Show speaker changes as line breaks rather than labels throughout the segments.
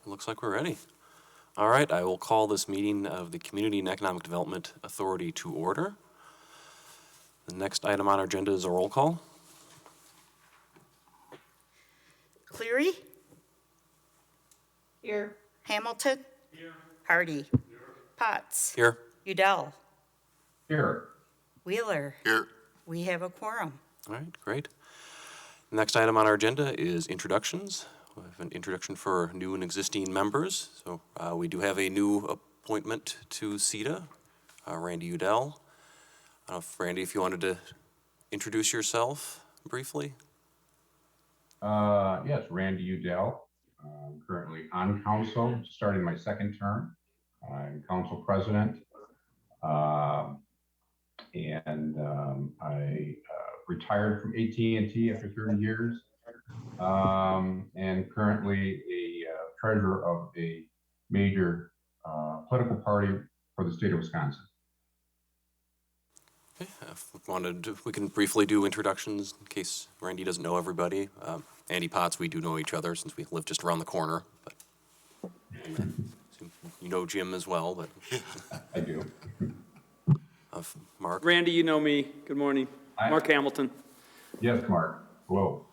Looks like we're ready. All right, I will call this meeting of the Community and Economic Development Authority to order. The next item on our agenda is a roll call.
Cleary?
Here.
Hamilton? Here. Hardy? Here. Potts?
Here.
Udell?
Here.
Wheeler?
Here.
We have a quorum.
All right, great. The next item on our agenda is introductions. We have an introduction for new and existing members. So we do have a new appointment to CETA, Randy Udell. I don't know if, Randy, if you wanted to introduce yourself briefly.
Yes, Randy Udell. Currently on council, starting my second term. I'm council president. I retired from AT&T after 30 years. And currently a treasurer of a major political party for the state of Wisconsin.
Okay, if we can briefly do introductions in case Randy doesn't know everybody. Andy Potts, we do know each other since we live just around the corner. But you know Jim as well, but
I do.
Mark.
Randy, you know me. Good morning.
Hi.
Mark Hamilton.
Yes, Mark. Hello.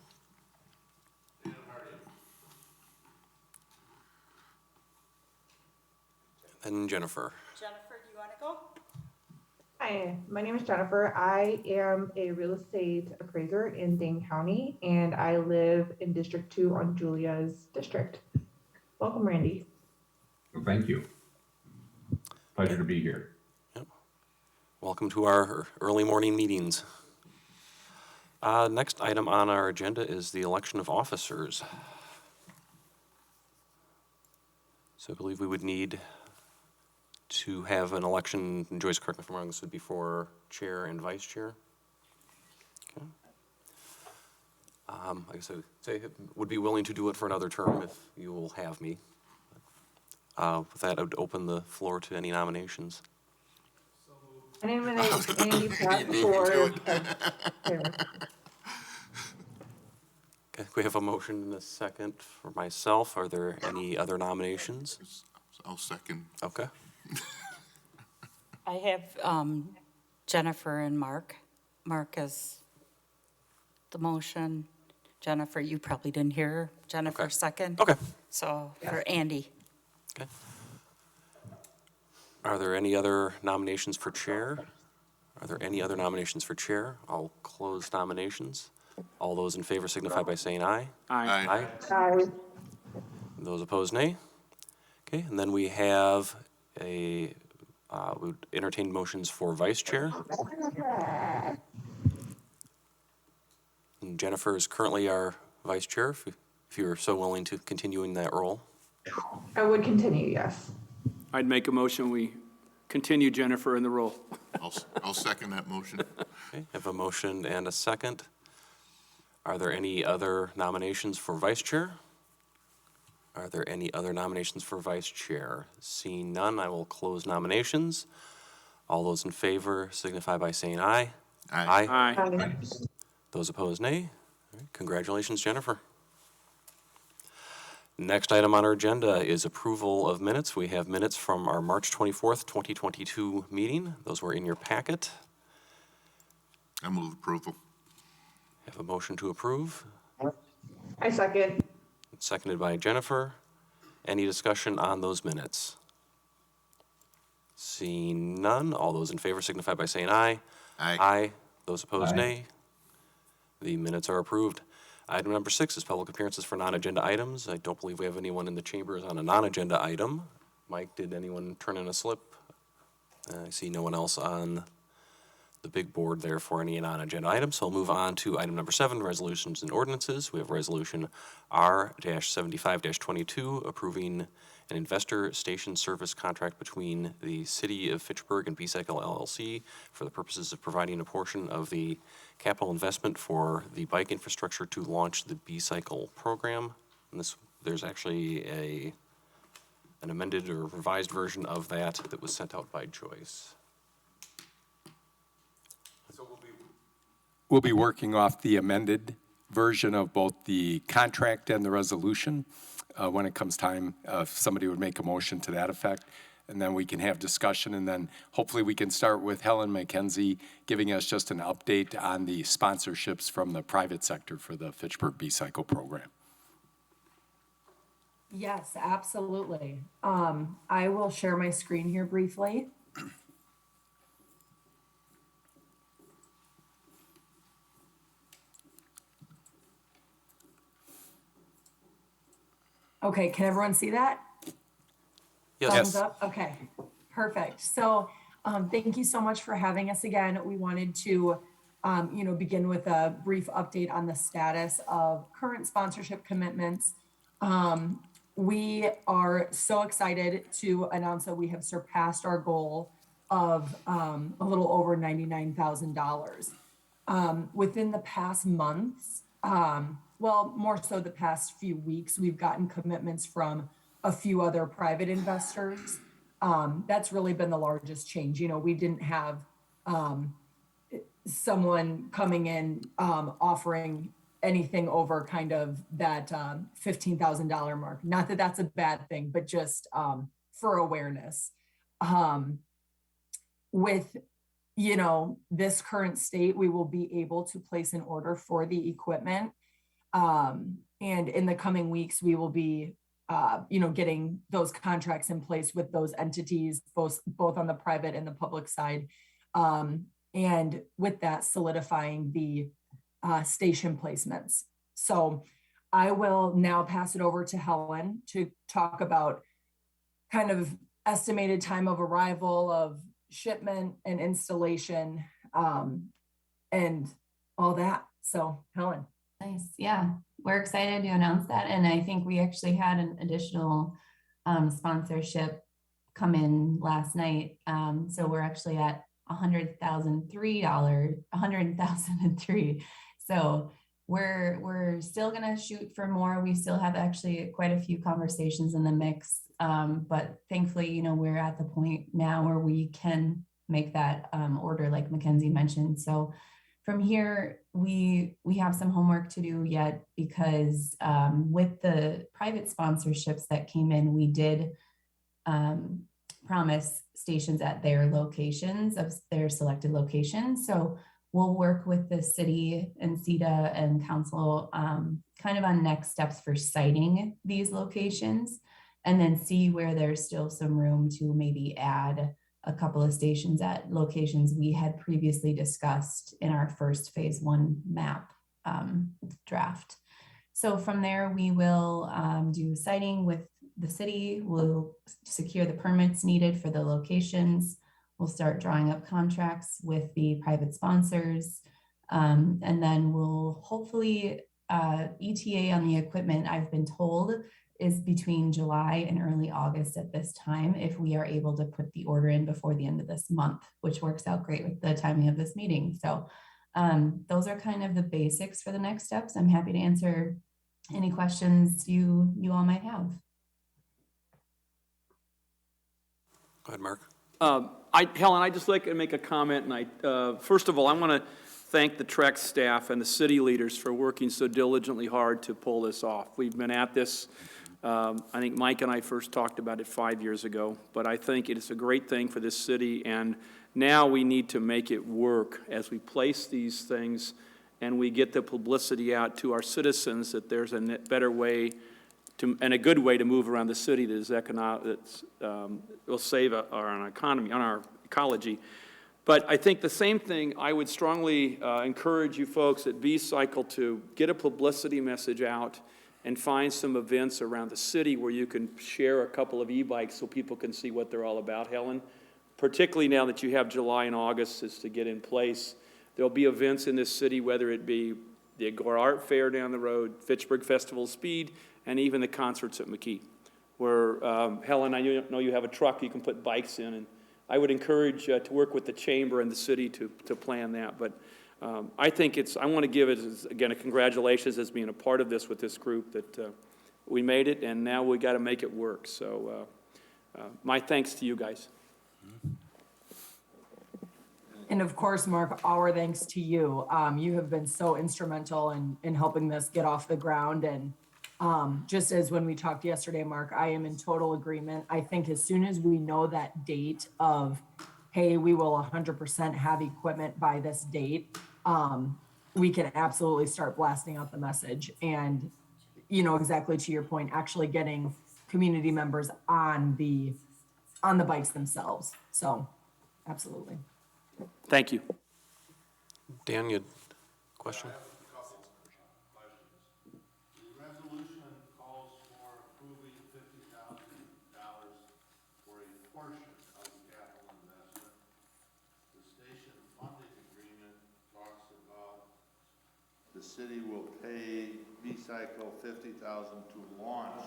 And Jennifer.
Jennifer, do you want to go?
Hi, my name is Jennifer. I am a real estate appraiser in Dane County, and I live in District 2 on Julia's district. Welcome, Randy.
Well, thank you. Pleasure to be here.
Yep. Welcome to our early morning meetings. Next item on our agenda is the election of officers. So I believe we would need to have an election, and Joyce, correct me if I'm wrong, this would be for chair and vice chair. Okay. Like I said, would be willing to do it for another term if you will have me. With that, I would open the floor to any nominations.
My name is Randy Potts for chair.
Okay, we have a motion and a second for myself. Are there any other nominations?
I'll second.
Okay.
I have Jennifer and Mark. Mark is the motion. Jennifer, you probably didn't hear her. Jennifer,
Okay.
second.
Okay.
So for Andy.
Okay. Are there any other nominations for chair? Are there any other nominations for chair? I'll close nominations. All those in favor signify by saying aye.
Aye.
Hi.
Those opposed, nay. Okay, and then we have we would entertain motions for vice chair. And Jennifer is currently our vice chair, if you're so willing to continue in that role.
I would continue, yes.
I'd make a motion we continue Jennifer in the role.
I'll second that motion.
Okay, have a motion and a second. Are there any other nominations for vice chair? Are there any other nominations for vice chair? Seeing none, I will close nominations. All those in favor signify by saying aye.
Aye.
Aye.
Those opposed, nay. All right, congratulations, Jennifer. Next item on our agenda is approval of minutes. We have minutes from our March 24th, 2022 meeting. Those were in your packet.
I move approval.
Have a motion to approve.
I second.
Seconded by Jennifer. Any discussion on those minutes? Seeing none, all those in favor signify by saying aye.
Aye.
Those opposed,
Aye.
nay. The minutes are approved. Item number 6 is public appearances for non-agenda items. I don't believe we have anyone in the chambers on a non-agenda item. Mike, did anyone turn in a slip? I see no one else on the big board there for any non-agenda items. So I'll move on to item number 7, resolutions and ordinances. We have resolution R-75-22 approving an investor station service contract between the City of Fitchburg and B-Cycle LLC for the purposes of providing a portion of the capital investment for the bike infrastructure to launch the B-Cycle program. And there's actually an amended or revised version of that was sent out by Joyce.
We'll be working off the amended version of both the contract and the resolution when it comes time, if somebody would make a motion to that effect. And then we can have discussion, and then hopefully we can start with Helen McKenzie giving us just an update on the sponsorships from the private sector for the Fitchburg B-Cycle program.
Yes, absolutely. I will share my screen here briefly. Okay, can everyone see that?
Yes.
Thumbs up? Okay, perfect. So thank you so much for having us again. We wanted to begin with a brief update on the status of current sponsorship commitments. We are so excited to announce that we have surpassed our goal of a little over $99,000. Within the past months, well, more so the past few weeks, we've gotten commitments from a few other private investors. That's really been the largest change. You know, we didn't have someone coming in offering anything over kind of that $15,000 mark. Not that that's a bad thing, but just for awareness. With, you know, this current state, we will be able to place an order for the equipment. And in the coming weeks, we will be, getting those contracts in place with those entities, both on the private and the public side. And with that, solidifying the station placements. So I will now pass it over to Helen to talk about kind of estimated time of arrival of shipment and installation and all that. So Helen.
Nice. Yeah, we're excited to announce that. And I think we actually had an additional sponsorship come in last night. So we're actually at $100,003. So we're still gonna shoot for more. We still have actually quite a few conversations in the mix. But thankfully, you know, we're at the point now where we can make that order like Mackenzie mentioned. So from here, we have some homework to do yet because with the private sponsorships that came in, we did promise stations at their locations, of their selected locations. So we'll work with the city and CETA and council kind of on next steps for siting these locations, and then see where there's still some room to maybe add a couple of stations at locations we had previously discussed in our first phase 1 map draft. So from there, we will do siting with the city. We'll secure the permits needed for the locations. We'll start drawing up contracts with the private sponsors. And then we'll hopefully ETA on the equipment, I've been told, is between July and early August at this time, if we are able to put the order in before the end of this month, which works out great with the timing of this meeting. So those are kind of the basics for the next steps. I'm happy to answer any questions you all might have.
Go ahead, Mark.
Helen, I'd just like to make a comment. And first of all, I want to thank the TREX staff and the city leaders for working so diligently hard to pull this off. We've been at this. I think Mike and I first talked about it 5 years ago, but I think it is a great thing for this city, and now we need to make it work as we place these things and we get the publicity out to our citizens that there's a better way to, and a good way to move around the city that is will save our economy, on our ecology. But I think the same thing, I would strongly encourage you folks at B-Cycle to get a publicity message out and find some events around the city where you can share a couple of e-bikes so people can see what they're all about, Helen. Particularly now that you have July and August is to get in place. There'll be events in this city, whether it be the Agora Art Fair down the road, Fitchburg Festival of Speed, and even the concerts at McKee, where, Helen, I know you have a truck you can put bikes in, and I would encourage to work with the chamber and the city to plan that. But I think I want to give it, again, a congratulations as being a part of this with this group, that we made it, and now we got to make it work. So my thanks to you guys.
And of course, Mark, our thanks to you. You have been so instrumental in helping this get off the ground. And just as when we talked yesterday, Mark, I am in total agreement. I think as soon as we know that date of, hey, we will 100% have equipment by this date, we can absolutely start blasting out the message. And, you know, exactly to your point, actually getting community members on the bikes themselves. So absolutely.
Thank you.
Dan, you had a question?
The resolution calls for approving $50,000 for a portion of the capital investment. The station funding agreement talks about the city will pay B-Cycle $50,000 to launch.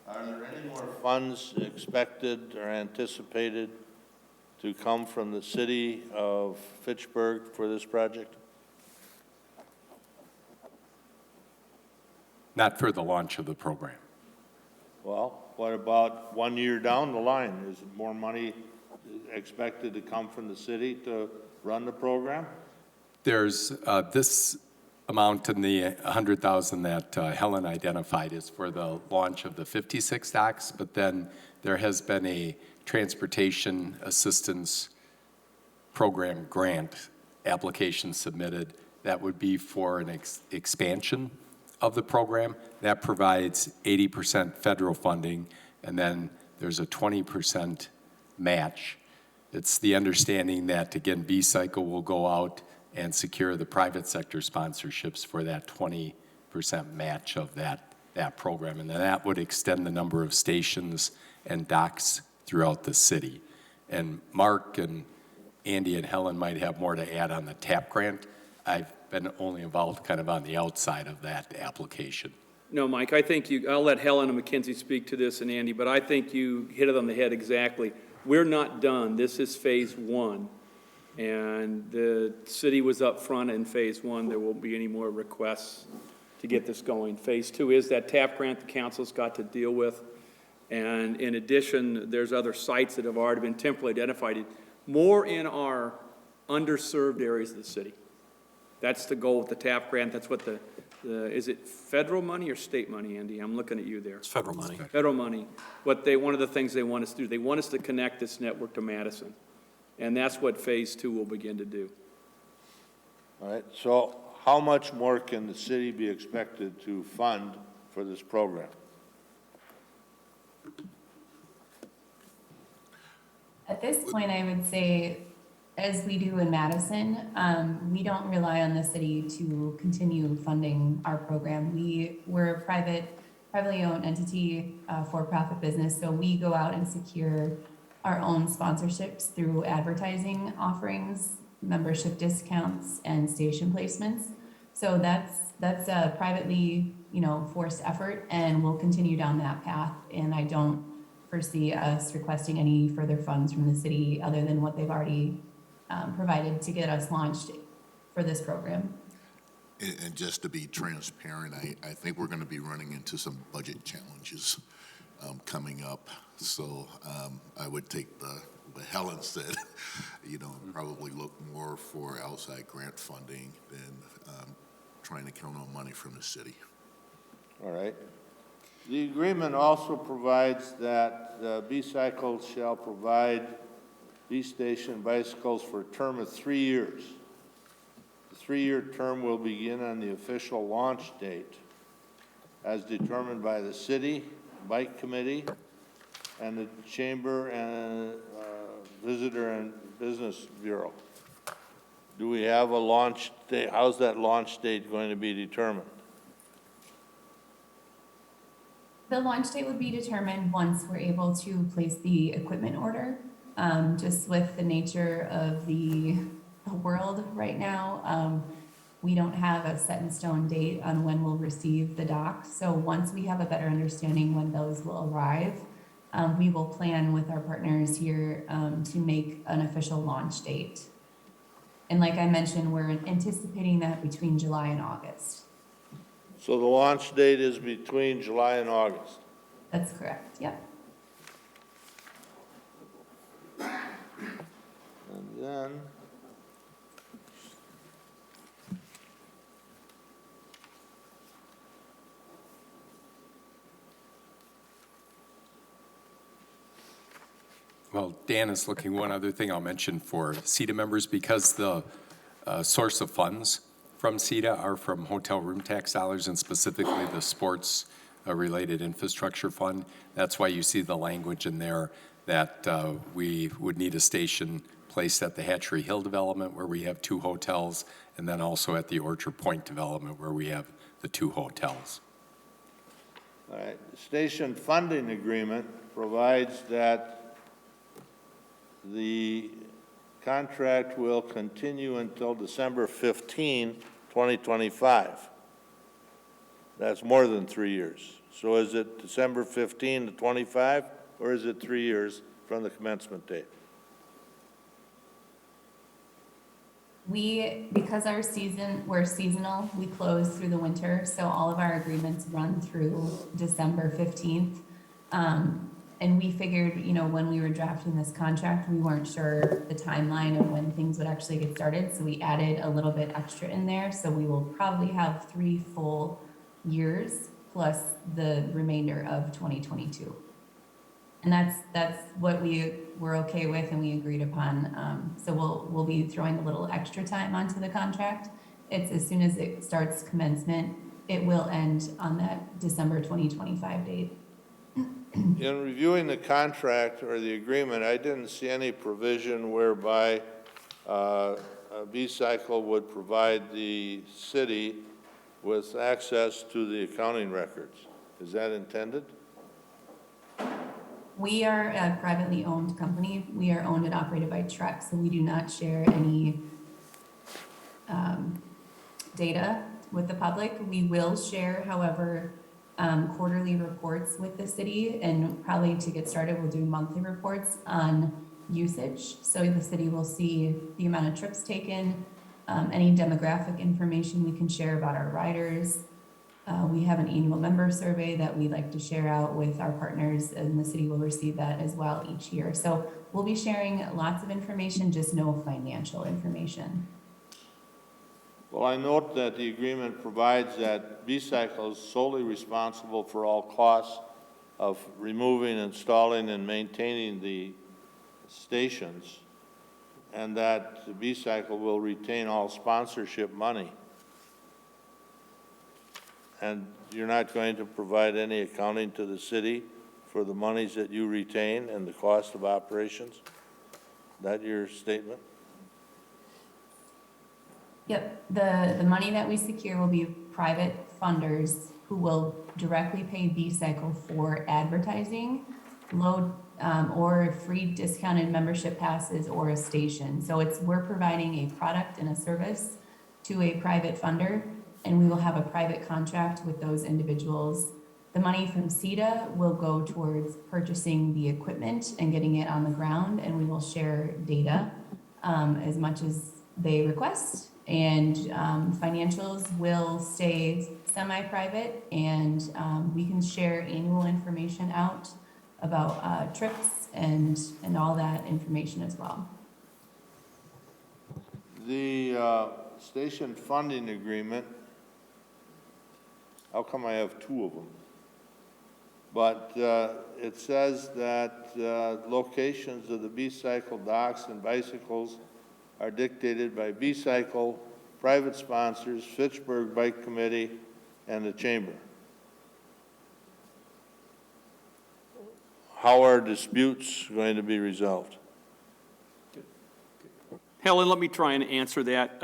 Are there any more funds expected or anticipated to come from the city of Fitchburg for this project?
Not for the launch of the program.
Well, what about 1 year down the line? Is more money expected to come from the city to run the program?
There's this amount in the 100,000 that Helen identified is for the launch of the 56 docks, but then there has been a transportation assistance program grant application submitted that would be for an expansion of the program. That provides 80% federal funding, and then there's a 20% match. It's the understanding that, again, B-Cycle will go out and secure the private sector sponsorships for that 20% match of that program. And then that would extend the number of stations and docks throughout the city. And Mark and Andy and Helen might have more to add on the TAP grant. I've been only involved kind of on the outside of that application.
No, Mike, I think I'll let Helen and Mackenzie speak to this and Andy, but I think you hit it on the head exactly. We're not done. This is phase one. And the city was up front in phase one. There won't be any more requests to get this going. Phase two is that TAP grant the council's got to deal with. And in addition, there's other sites that have already been temporarily identified, more in our underserved areas of the city. That's the goal with the TAP grant. That's what is it federal money or state money, Andy? I'm looking at you there.
It's federal money.
Federal money. One of the things they want us to do, they want us to connect this network to Madison. And that's what phase two will begin to do.
All right, so how much more can the city be expected to fund for this program?
At this point, I would say, as we do in Madison, we don't rely on the city to continue funding our program. We're a privately owned entity, for-profit business, so we go out and secure our own sponsorships through advertising offerings, membership discounts, and station placements. So that's a privately, forced effort, and we'll continue down that path. And I don't foresee us requesting any further funds from the city other than what they've already provided to get us launched for this program.
And just to be transparent, I think we're going to be running into some budget challenges coming up. So I would take what Helen said, probably look more for outside grant funding than trying to count on money from the city.
All right. The agreement also provides that B-Cycle shall provide B-Station bicycles for a term of 3 years. The 3-year term will begin on the official launch date as determined by the city, bike committee, and the Chamber and Visitor and Business Bureau. Do we have a launch date? How's that launch date going to be determined?
The launch date would be determined once we're able to place the equipment order. Just with the nature of the world right now, we don't have a set in stone date on when we'll receive the dock. So once we have a better understanding when those will arrive, we will plan with our partners here to make an official launch date. And like I mentioned, we're anticipating that between July and August.
So the launch date is between July and August?
That's correct, yep.
And then
Well, Dan is looking, one other thing I'll mention for CETA members, because the source of funds from CETA are from hotel room tax dollars and specifically the sports related infrastructure fund. That's why you see the language in there that we would need a station placed at the Hatchery Hill development where we have 2 hotels, and then also at the Orchard Point development where we have the 2 hotels.
All right, the station funding agreement provides that the contract will continue until December 15, 2025. That's more than 3 years. So is it December 15 to 25, or is it 3 years from the commencement date?
Because we're seasonal, we close through the winter, so all of our agreements run through December 15th. And we figured, when we were drafting this contract, we weren't sure the timeline of when things would actually get started, so we added a little bit extra in there. So we will probably have 3 full years plus the remainder of 2022. And that's what we were okay with and we agreed upon. So we'll be throwing a little extra time onto the contract. It's as soon as it starts commencement, it will end on that December 2025 date.
In reviewing the contract or the agreement, I didn't see any provision whereby B-Cycle would provide the city with access to the accounting records. Is that intended?
We are a privately owned company. We are owned and operated by Trek, so we do not share any data with the public. We will share, however, quarterly reports with the city, and probably to get started, we'll do monthly reports on usage. So the city will see the amount of trips taken, any demographic information we can share about our riders. We have an annual member survey that we like to share out with our partners, and the city will receive that as well each year. So we'll be sharing lots of information, just no financial information.
Well, I note that the agreement provides that B-Cycle is solely responsible for all costs of removing, installing, and maintaining the stations, and that B-Cycle will retain all sponsorship money. And you're not going to provide any accounting to the city for the monies that you retain and the cost of operations? Is that your statement?
Yep, the money that we secure will be private funders who will directly pay B-Cycle for advertising, low or free discounted membership passes or a station. So we're providing a product and a service to a private funder, and we will have a private contract with those individuals. The money from CETA will go towards purchasing the equipment and getting it on the ground, and we will share data as much as they request. And financials will stay semi-private, and we can share annual information out about trips and all that information as well.
The station funding agreement, how come I have 2 of them? But it says that locations of the B-Cycle docks and bicycles are dictated by B-Cycle, private sponsors, Fitchburg Bike Committee, and the Chamber. How are disputes going to be resolved?
Helen, let me try and answer that.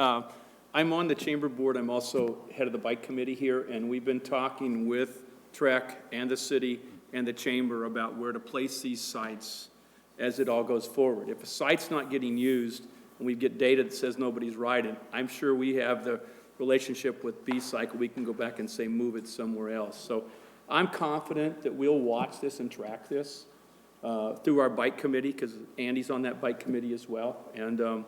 I'm on the Chamber Board. I'm also head of the Bike Committee here, and we've been talking with Trek and the city and the Chamber about where to place these sites as it all goes forward. If a site's not getting used, and we get data that says nobody's riding, I'm sure we have the relationship with B-Cycle. We can go back and say, move it somewhere else. So I'm confident that we'll watch this and track this through our bike committee, because Andy's on that bike committee as well. And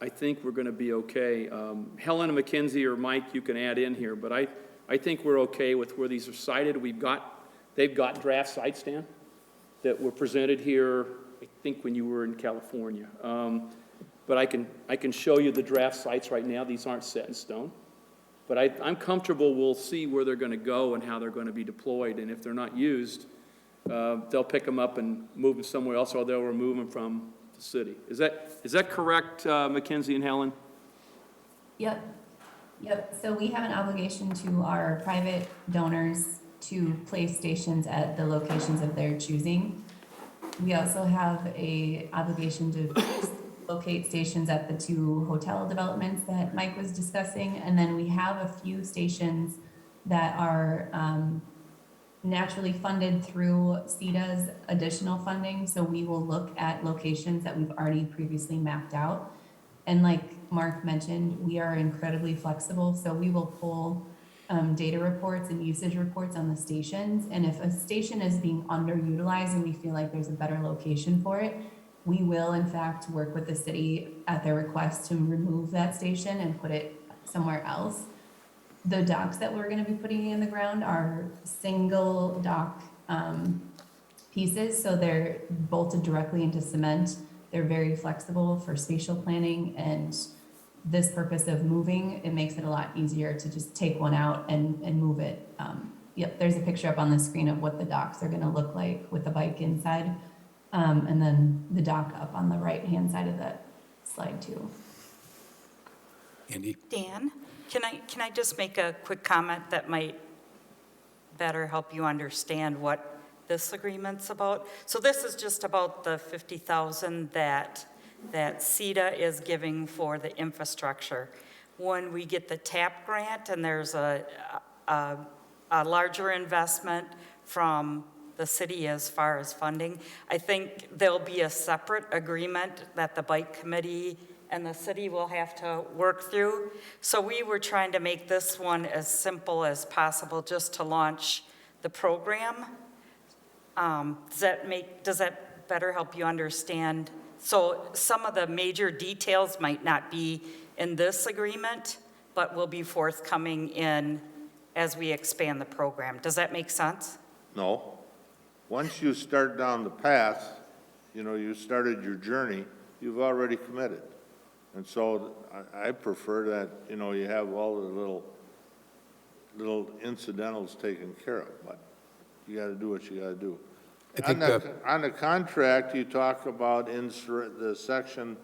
I think we're going to be okay. Helen and Mackenzie or Mike, you can add in here, but I think we're okay with where these are cited. They've got draft sites, Dan, that were presented here, I think, when you were in California. But I can show you the draft sites right now. These aren't set in stone. But I'm comfortable we'll see where they're going to go and how they're going to be deployed. And if they're not used, they'll pick them up and move them somewhere else, or they'll remove them from the city. Is that correct, Mackenzie and Helen?
Yep. Yep. So we have an obligation to our private donors to place stations at the locations of their choosing. We also have a obligation to locate stations at the 2 hotel developments that Mike was discussing. And then we have a few stations that are naturally funded through CEDA's additional funding. So we will look at locations that we've already previously mapped out. And like Mark mentioned, we are incredibly flexible. So we will pull data reports and usage reports on the stations. And if a station is being underutilized and we feel like there's a better location for it, we will in fact work with the city at their request to remove that station and put it somewhere else. The docks that we're going to be putting in the ground are single dock pieces, so they're bolted directly into cement. They're very flexible for spatial planning, and this purpose of moving, it makes it a lot easier to just take one out and move it. Yep, there's a picture up on the screen of what the docks are going to look like with the bike inside, and then the dock up on the right-hand side of that slide too.
Andy?
Dan, can I just make a quick comment that might better help you understand what this agreement's about? So this is just about the $50,000 that CEDA is giving for the infrastructure. When we get the TAP grant and there's a larger investment from the city as far as funding, I think there'll be a separate agreement that the bike committee and the city will have to work through. So we were trying to make this one as simple as possible just to launch the program. Does that better help you understand? So some of the major details might not be in this agreement, but will be forthcoming in as we expand the program. Does that make sense?
No. Once you start down the path, you started your journey, you've already committed. And so I prefer that, you have all the little incidentals taken care of, but you got to do what you got to do. On the contract, you talk about in the section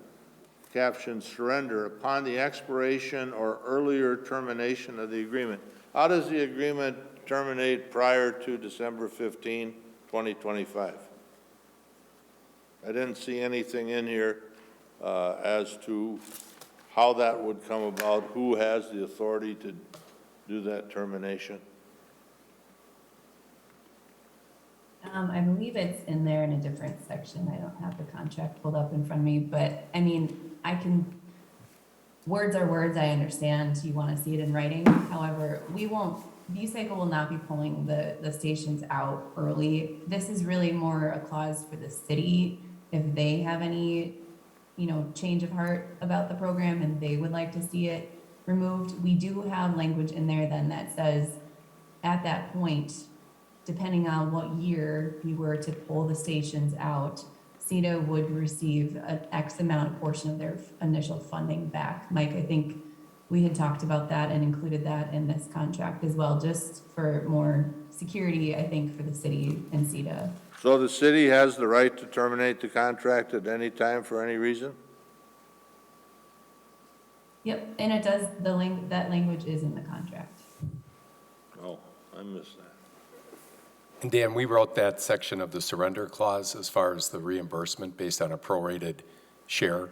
captioned surrender upon the expiration or earlier termination of the agreement. How does the agreement terminate prior to December 15, 2025? I didn't see anything in here as to how that would come about, who has the authority to do that termination.
I believe it's in there in a different section. I don't have the contract pulled up in front of me, but I mean, words are words, I understand. You want to see it in writing. However, B-Cycle will not be pulling the stations out early. This is really more a clause for the city if they have any, change of heart about the program and they would like to see it removed. We do have language in there then that says at that point, depending on what year you were to pull the stations out, CEDA would receive an X amount portion of their initial funding back. Mike, I think we had talked about that and included that in this contract as well, just for more security, I think, for the city and CEDA.
So the city has the right to terminate the contract at any time for any reason?
Yep, and it does, that language is in the contract.
Oh, I missed that.
And Dan, we wrote that section of the surrender clause as far as the reimbursement based on a prorated share.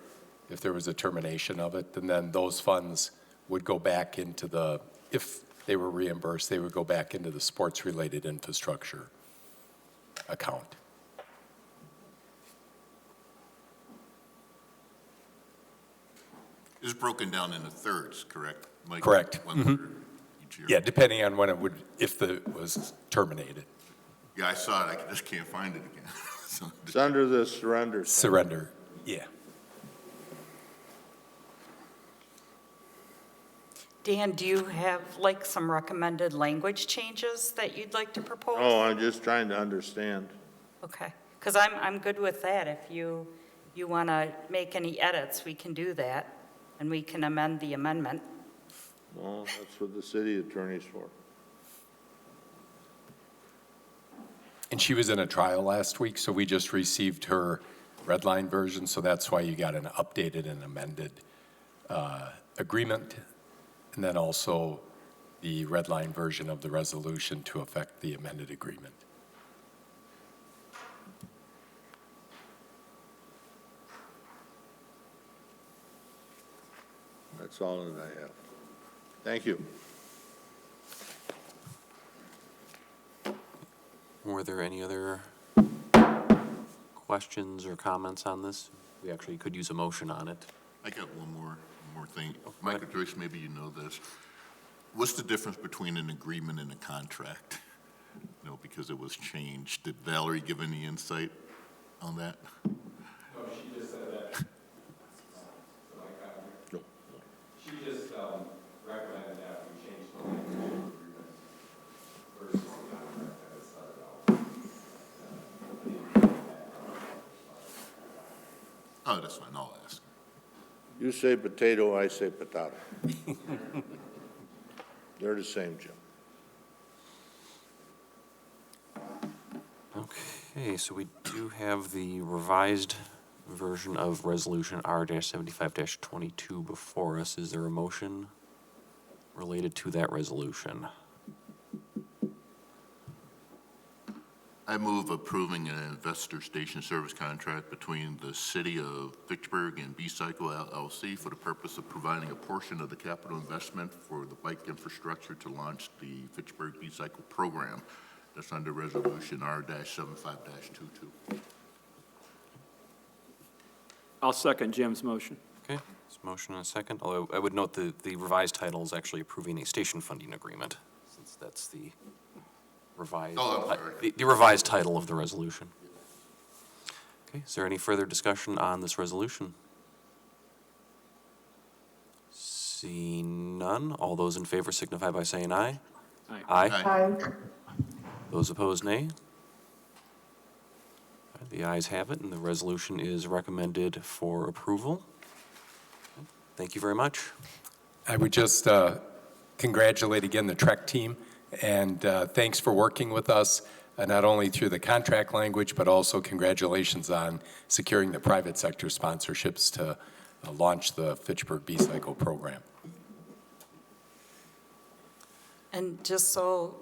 If there was a termination of it, and then those funds would go back into if they were reimbursed, they would go back into the sports-related infrastructure account.
It's broken down into thirds, correct? Mike?
Correct.
1/3 each year.
Yeah, depending on when if it was terminated.
Yeah, I saw it. I just can't find it again. So,
It's under the surrender. thing.
Surrender, yeah.
Dan, do you have some recommended language changes that you'd like to propose?
Oh, I'm just trying to understand.
Okay, because I'm good with that. If you want to make any edits, we can do that, and we can amend the amendment.
Well, that's what the city attorney's for.
And she was in a trial last week, so we just received her red line version, so that's why you got an updated and amended agreement, and then also the red line version of the resolution to affect the amended agreement.
That's all that I have. Thank you.
Were there any other questions or comments on this? We actually could use a motion on it.
I got one more thing. Michael Joyce, maybe you know this. What's the difference between an agreement and a contract? You know, because it was changed. Did Valerie give any insight on that?
No, she just said that. She just recommended that we change the language of agreement versus the contract that it started out.
Oh, that's fine, I'll ask.
You say potato, I say potato. They're the same, Jim.
Okay, so we do have the revised version of Resolution R-75-22 before us. Is there a motion related to that resolution?
I move approving an investor station service contract between the City of Fitchburg and B-Cycle LLC for the purpose of providing a portion of the capital investment for the bike infrastructure to launch the Fitchburg B-Cycle program. That's under Resolution R-75-22.
I'll second Jim's motion.
Okay, there's a motion and a second, although I would note the revised title is actually approving a station funding agreement, since that's the revised,
Oh, I'm sorry.
the revised title of the resolution. Okay, is there any further discussion on this resolution? Seeing none, all those in favor signify by saying aye.
Aye.
Aye.
Aye.
Those opposed, nay. The ayes have it, and the resolution is recommended for approval. Thank you very much.
I would just congratulate again the Trek team, and thanks for working with us, not only through the contract language, but also congratulations on securing the private sector sponsorships to launch the Fitchburg B-Cycle program.
And just so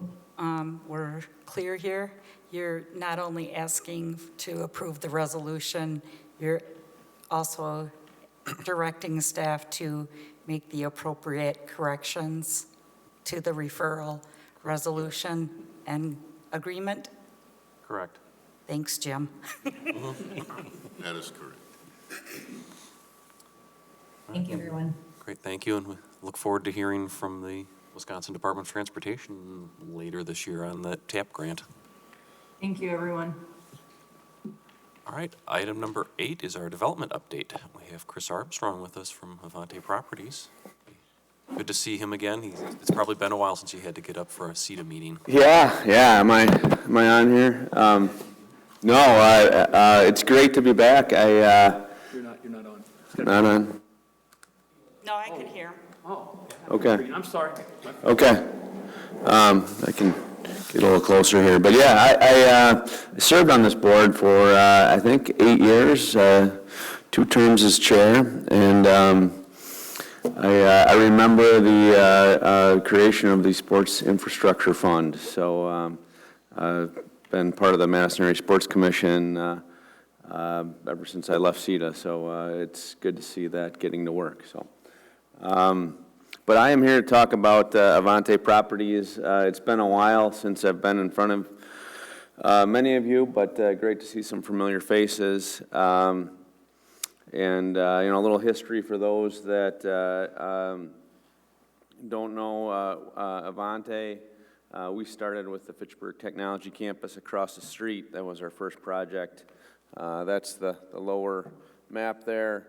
we're clear here, you're not only asking to approve the resolution, you're also directing staff to make the appropriate corrections to the referral resolution and agreement?
Correct.
Thanks, Jim.
That is correct.
Thank you, everyone.
Great, thank you, and we look forward to hearing from the Wisconsin Department of Transportation later this year on the TAP grant.
Thank you, everyone.
All right, item number 8 is our development update. We have Chris Armstrong with us from Avante Properties. Good to see him again. It's probably been a while since you had to get up for a CETA meeting.
Yeah. Am I on here? No, it's great to be back.
You're not on.
Not on?
No, I can hear him.
Oh,
Okay.
I'm sorry.
Okay. I can get a little closer here. But yeah, I served on this board for, I think, 8 years, 2 terms as chair. And I remember the creation of the Sports Infrastructure Fund. So I've been part of the Madison Area Sports Commission ever since I left CETA. So it's good to see that getting to work. So. But I am here to talk about Avante Properties. It's been a while since I've been in front of many of you, but great to see some familiar faces. And a little history for those that don't know Avante. We started with the Fitchburg Technology Campus across the street. That was our first project. That's the lower map there.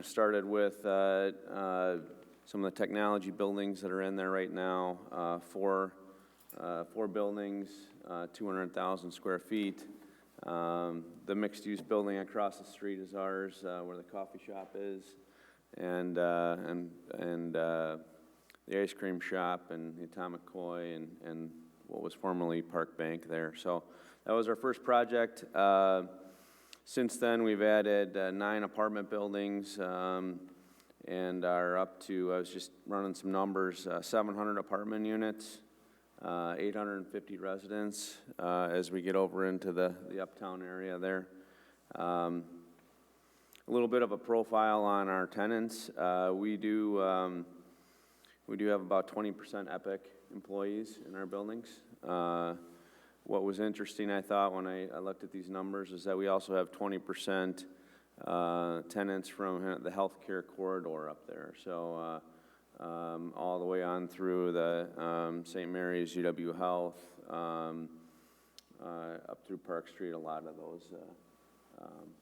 Started with some of the technology buildings that are in there right now. Four buildings, 200,000 square feet. The mixed-use building across the street is ours, where the coffee shop is, and the ice cream shop, and the Atomic Koi, and what was formerly Park Bank there. So that was our first project. Since then, we've added 9 apartment buildings and are up to, I was just running some numbers, 700 apartment units, 850 residents as we get over into the uptown area there. A little bit of a profile on our tenants. We do have about 20% Epic employees in our buildings. What was interesting, I thought, when I looked at these numbers, is that we also have 20% tenants from the healthcare corridor up there. So all the way on through the St. Mary's, UW Health, up through Park Street, a lot of those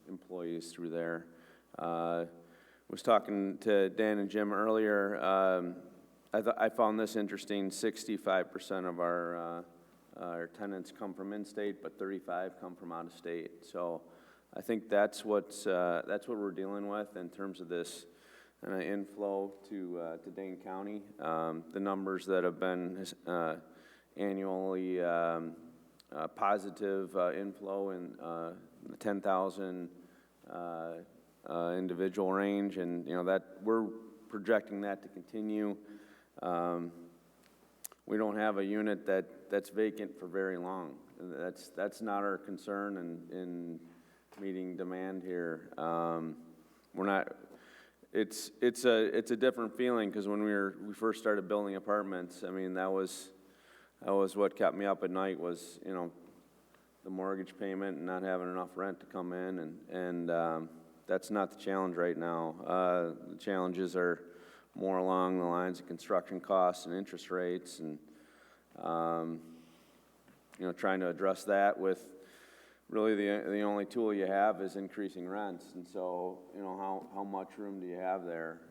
employees through there. Was talking to Dan and Jim earlier. I found this interesting. 65% of our tenants come from in-state, but 35 come from out of state. So I think that's what we're dealing with in terms of this inflow to Dane County. The numbers that have been annually positive inflow in the 10,000 individual range, and that we're projecting that to continue. We don't have a unit that's vacant for very long. That's not our concern in meeting demand here. We're not. It's a different feeling, because when we first started building apartments, I mean, that was what kept me up at night, was the mortgage payment and not having enough rent to come in, and that's not the challenge right now. The challenges are more along the lines of construction costs and interest rates, and trying to address that with really the only tool you have is increasing rents. And so how much room do you have there?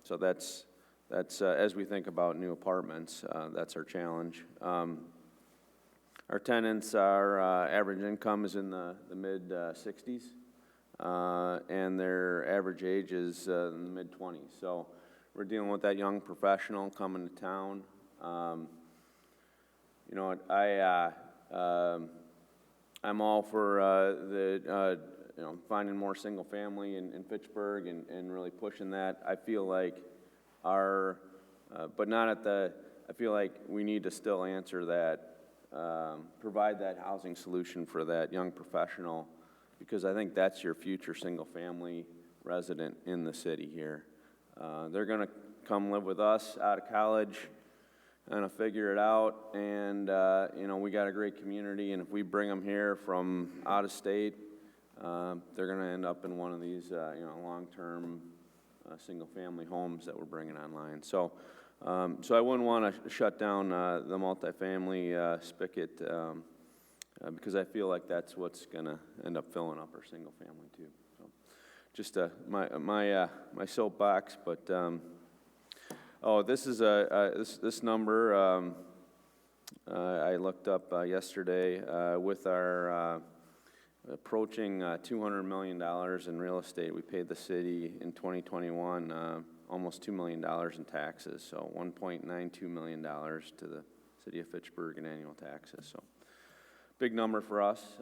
So that's as we think about new apartments, that's our challenge. Our tenants, our average income is in the mid 60s, and their average age is in the mid 20s. So we're dealing with that young professional coming to town. I'm all for finding more single family in Fitchburg and really pushing that. I feel like but not at I feel like we need to still answer that, provide that housing solution for that young professional, because I think that's your future single family resident in the city here. They're going to come live with us out of college, and figure it out, and we got a great community, and if we bring them here from out of state, they're going to end up in one of these long-term single-family homes that we're bringing online. So I wouldn't want to shut down the multifamily spigot, because I feel like that's what's going to end up filling up our single-family too. So just my soapbox, but. This is this number I looked up yesterday with our approaching $200 million in real estate. We paid the city in 2021 almost $2 million in taxes, so $1.92 million to the city of Fitchburg in annual taxes. So big number for us.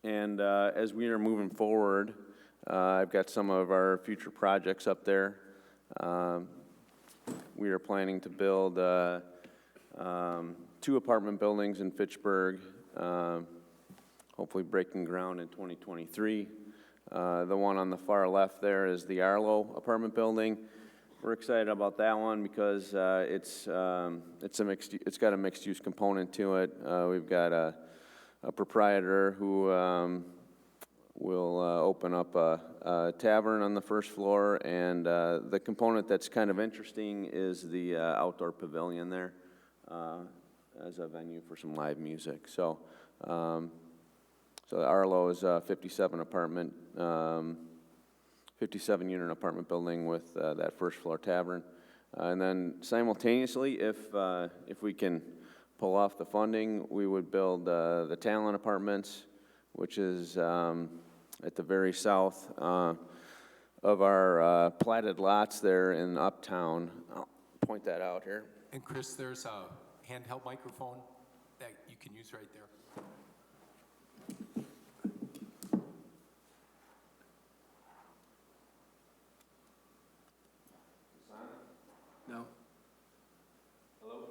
And as we are moving forward, I've got some of our future projects up there. We are planning to build 2 apartment buildings in Fitchburg, hopefully breaking ground in 2023. The one on the far left there is the Arlo apartment building. We're excited about that one because it's got a mixed-use component to it. We've got a proprietor who will open up a tavern on the first floor, and the component that's kind of interesting is the outdoor pavilion there as a venue for some live music. So the Arlo is a 57-unit apartment building with that first floor tavern, and then simultaneously, if we can pull off the funding, we would build the Talent Apartments, which is at the very south of our platted lots there in Uptown. I'll point that out here.
And Chris, there's a handheld microphone that you can use right there.
No? Hello?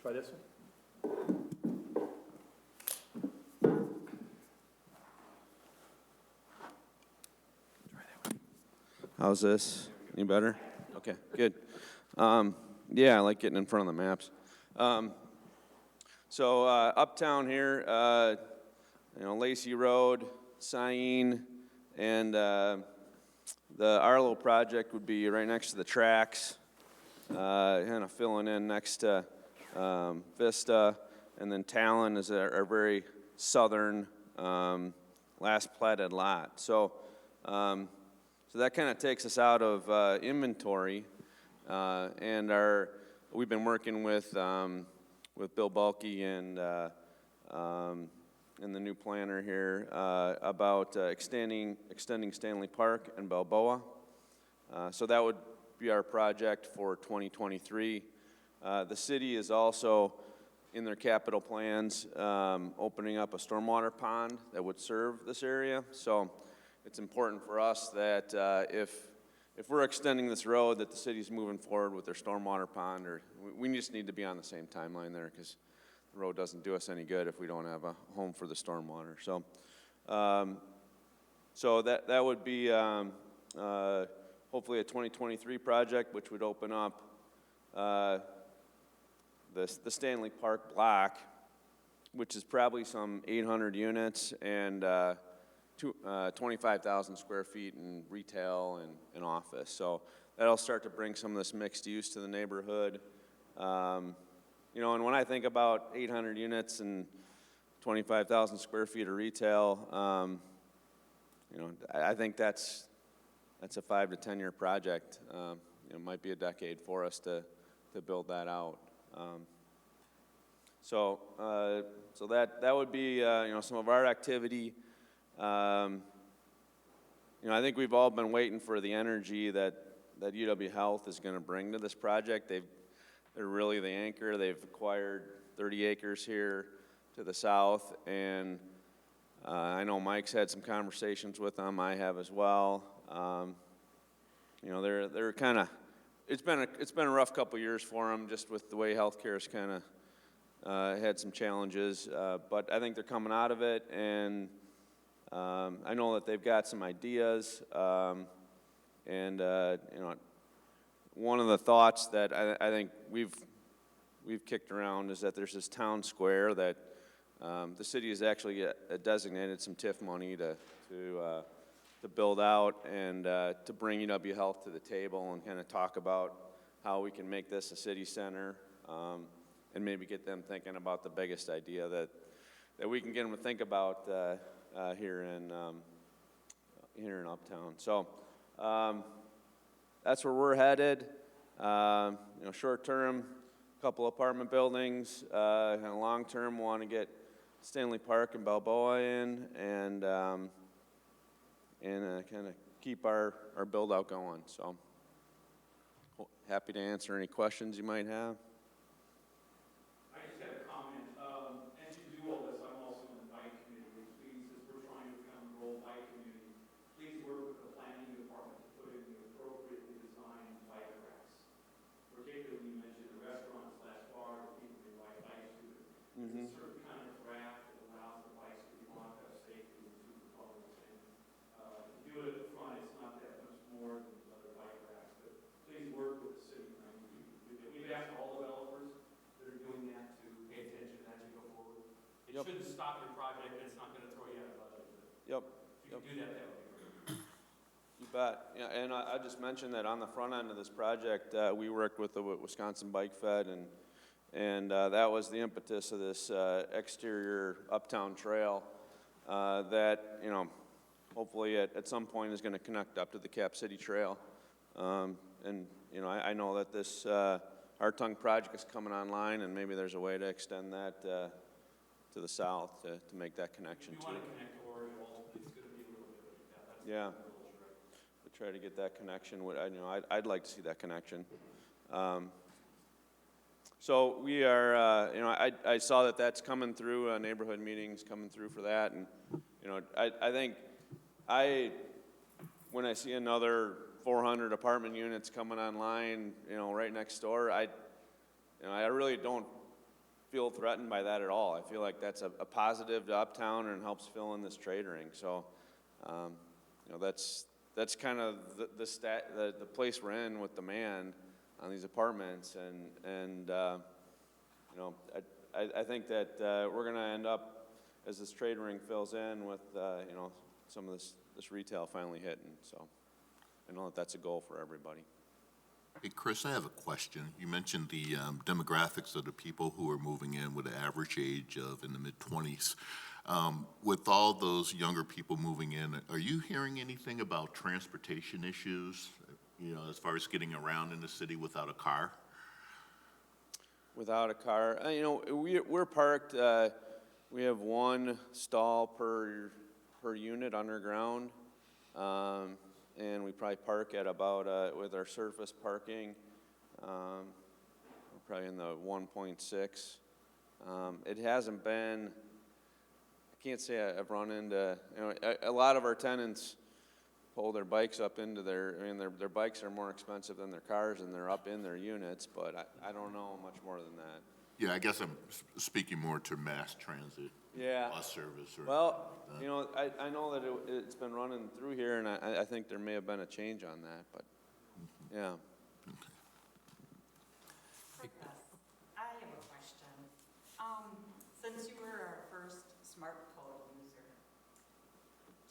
Try this one.
How's this? Any better? Okay, good. Yeah, I like getting in front of the maps. So uptown here, Lacey Road, Sain, and the Arlo project would be right next to the tracks, kind of filling in next to Vista, and then Talon is our very southern last platted lot. So that kind of takes us out of inventory, and we've been working with Bill Balke and the new planner here about extending Stanley Park and Balboa. So that would be our project for 2023. The city is also in their capital plans opening up a stormwater pond that would serve this area. So it's important for us that if we're extending this road, that the city's moving forward with their stormwater pond, or we just need to be on the same timeline there, because the road doesn't do us any good if we don't have a home for the stormwater. So, so that would be hopefully a 2023 project, which would open up the Stanley Park block, which is probably some 800 units and 25,000 square feet in retail and office. So that'll start to bring some of this mixed use to the neighborhood. And when I think about 800 units and 25,000 square feet of retail, I think that's a 5 to 10 year project. It might be a decade for us to build that out. So that would be some of our activity. I think we've all been waiting for the energy that UW Health is going to bring to this project. They're really the anchor. They've acquired 30 acres here to the south, and I know Mike's had some conversations with them. I have as well. They're kind of. It's been a rough couple years for them, just with the way healthcare has kind of had some challenges. But I think they're coming out of it, and I know that they've got some ideas, and one of the thoughts that I think we've kicked around is that there's this town square that the city has actually designated some TIF money to build out and to bring UW Health to the table and kind of talk about how we can make this a city center, and maybe get them thinking about the biggest idea that we can get them to think about here in Uptown. So that's where we're headed. Short term, a couple apartment buildings. And long term, want to get Stanley Park and Balboa in, and kind of keep our build out going. So happy to answer any questions you might have.
I just have a comment. And to do all this, I'm also on the bike committee. Please, as we're trying to become a rural bike community, please work with the planning department to put in the appropriately designed bike racks. Particularly, you mentioned a restaurant / bar where people can ride bikes to. There's a certain kind of rack that allows the bikes to be locked up safely with two components. And if you do it at the front, it's not that much more than other bike racks. But please work with the city. We've asked all developers that are doing that to pay attention as you go forward. It shouldn't stop your project, and it's not going to throw you out of budget.
Yep.
If you can do that, that would be great.
You bet. Yeah, and I just mentioned that on the front end of this project, we worked with the Wisconsin Bike Fed, and that was the impetus of this exterior uptown trail that, hopefully at some point is going to connect up to the Cap City Trail. And, I know that this Our Tongue project is coming online, and maybe there's a way to extend that to the south to make that connection too.
If you want to connect to Oregon, ultimately, it's going to be a little bit of a
Yeah. But try to get that connection. I'd like to see that connection.
So we are, you know, I saw that that's coming through, neighborhood meetings coming through for that, and, you know, I think when I see another 400 apartment units coming online, you know, right next door, I really don't feel threatened by that at all. I feel like that's a positive to Uptown and helps fill in this trade ring. So, you know, that's kind of the place we're in with demand on these apartments, and you know, I think that we're going to end up, as this trade ring fills in, with you know, some of this retail finally hitting. So I know that that's a goal for everybody.
Hey, Chris, I have a question. You mentioned the demographics of the people who are moving in with an average age of in the mid-20s. With all those younger people moving in, are you hearing anything about transportation issues, you know, as far as getting around in the city without a car?
Without a car, you know, we're parked. We have one stall per unit underground, and we probably park at about with our surface parking, we're probably in the 1.6. It hasn't been. I can't say I've run into, you know, a lot of our tenants pull their bikes up into their bikes are more expensive than their cars, and they're up in their units, but I don't know much more than that.
Yeah, I guess I'm speaking more to mass transit, bus service. Or
well, you know, I know that it's been running through here, and I think there may have been a change on that, but, yeah.
I have a question. Since you were our first smart code user,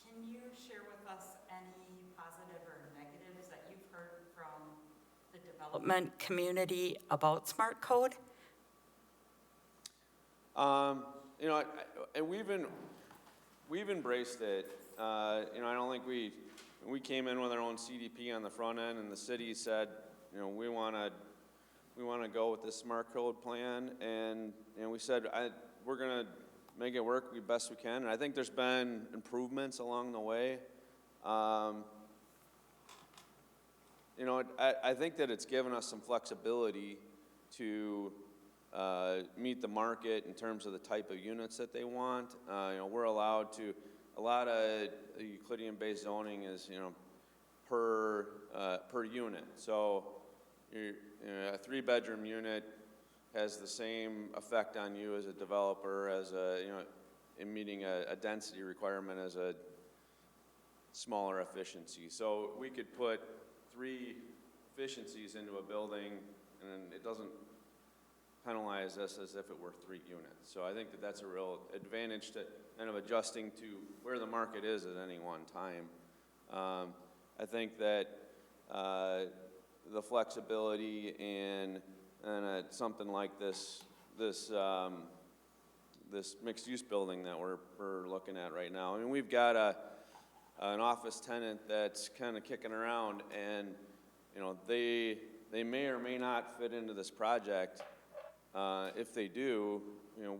can you share with us any positive or negatives that you've heard from the development community about smart code?
You know, and we've embraced it. You know, I don't think we came in with our own CDP on the front end, and the city said, you know, we want to go with this smart code plan, and we said we're going to make it work the best we can. And I think there's been improvements along the way. You know, I think that it's given us some flexibility to meet the market in terms of the type of units that they want. You know, we're allowed to, a lot of Euclidean-based zoning is, you know, per unit. So you know, a 3-bedroom unit has the same effect on you as a developer as a, you know, in meeting a density requirement as a smaller efficiency. So we could put 3 efficiencies into a building, and it doesn't penalize us as if it were 3 units. So I think that that's a real advantage to kind of adjusting to where the market is at any one time. I think that the flexibility in something like this mixed-use building that we're looking at right now. I mean, we've got an office tenant that's kind of kicking around, and you know, they may or may not fit into this project. If they do, you know,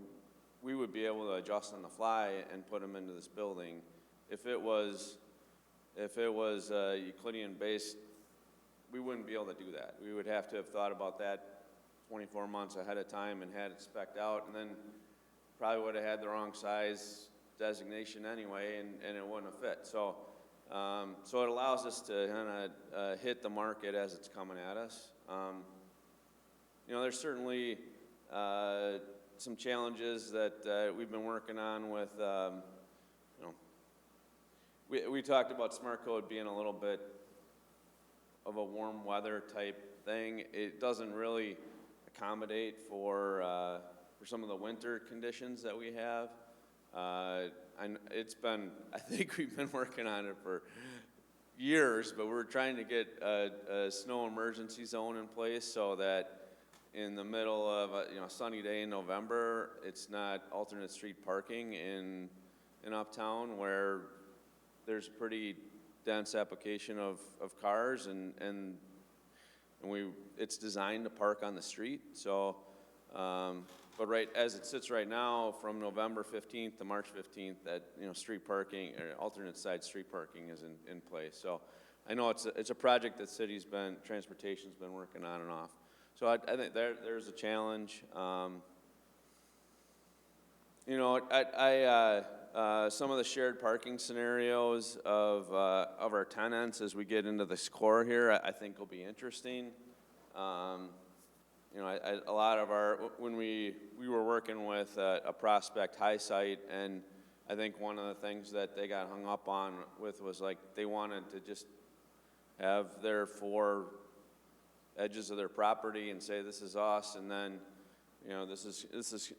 we would be able to adjust on the fly and put them into this building. If it was Euclidean-based, we wouldn't be able to do that. We would have to have thought about that 24 months ahead of time and had it spec'd out, and then probably would have had the wrong size designation anyway, and it wouldn't have fit. So it allows us to kind of hit the market as it's coming at us. You know, there's certainly some challenges that we've been working on with, you know, we talked about smart code being a little bit of a warm weather type thing. It doesn't really accommodate for some of the winter conditions that we have. And I think we've been working on it for years, but we're trying to get a snow emergency zone in place so that in the middle of a sunny day in November, it's not alternate street parking in Uptown where there's pretty dense application of cars, and it's designed to park on the street. So, but right as it sits right now, from November 15th to March 15th, that street parking or alternate side street parking is in place. So, I know it's a project that transportation's been working on and off. So I think there's a challenge. You know, some of the shared parking scenarios of our tenants as we get into this core here, I think will be interesting. You know, a lot of when we were working with a prospect high site, and I think one of the things that they got hung up on with was like they wanted to just have their 4 edges of their property and say this is us, and then, you know, this is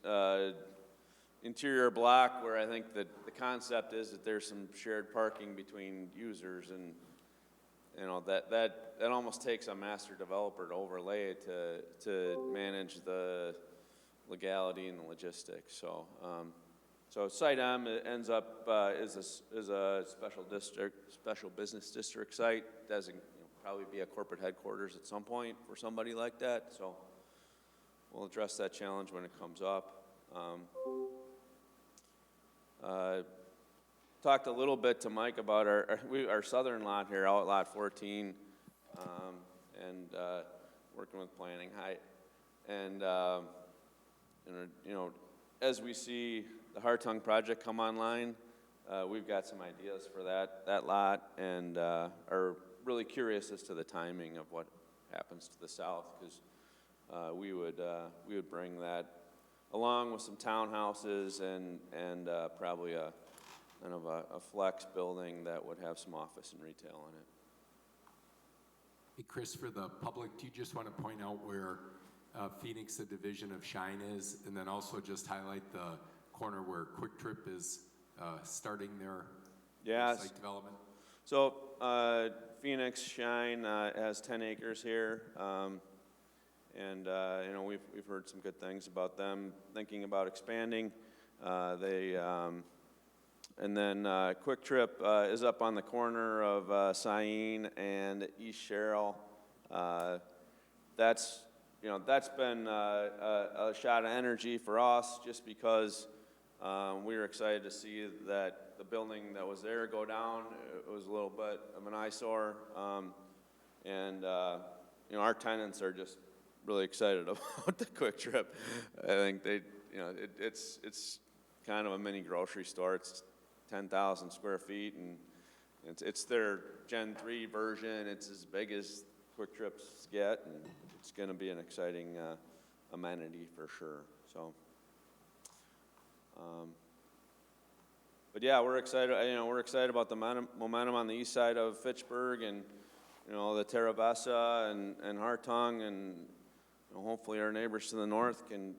interior block where I think that the concept is that there's some shared parking between users, and you know that almost takes a master developer to overlay it to manage the legality and the logistics. So so site M ends up is a special business district site, probably be a corporate headquarters at some point for somebody like that. So we'll address that challenge when it comes up. Talked a little bit to Mike about our southern lot here, out lot 14, and working with planning. And you know, as we see the Hartung project come online, we've got some ideas for that lot, and are really curious as to the timing of what happens to the south, because we would bring that along with some townhouses and probably a kind of a flex building that would have some office and retail in it.
Hey, Chris, for the public, do you just want to point out where Phoenix, the division of Shine, is, and then also just highlight the corner where Quick Trip is starting their site development?
So Phoenix Shine has 10 acres here, and you know, we've heard some good things about them thinking about expanding. And then Quick Trip is up on the corner of Sain and East Sherrill. That's been a shot of energy for us, just because we were excited to see that the building that was there go down. It was a little bit of an eyesore, and you know, our tenants are just really excited about the Quick Trip. I think it's kind of a mini grocery store. It's 10,000 square feet, and it's their Gen 3 version. It's as big as Quick Trips get, and it's going to be an exciting amenity for sure. So, but yeah, we're excited. You know, we're excited about the momentum on the east side of Fitchburg, and you know, the Terravessa and Hartung, and you know, hopefully our neighbors to the north can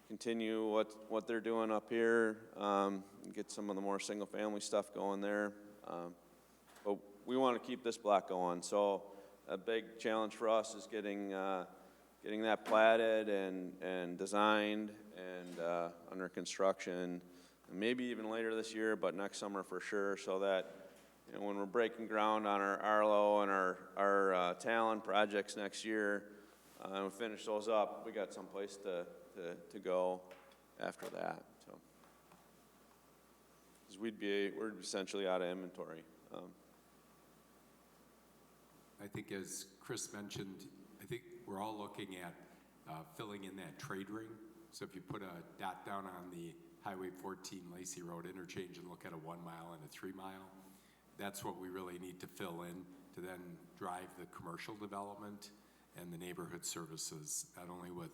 continue what they're doing up here, and get some of the more single-family stuff going there. But we want to keep this block going. So a big challenge for us is getting that platted and designed and under construction, and maybe even later this year, but next summer for sure, so that, you know, when we're breaking ground on our Arlo and our Talon projects next year, and we finish those up, we got some place to go after that. So, because we're essentially out of inventory.
I think, as Chris mentioned, I think we're all looking at filling in that trade ring. So if you put a dot down on the Highway 14 Lacey Road interchange and look at a 1 mile and a 3 mile, that's what we really need to fill in to then drive the commercial development and the neighborhood services, not only with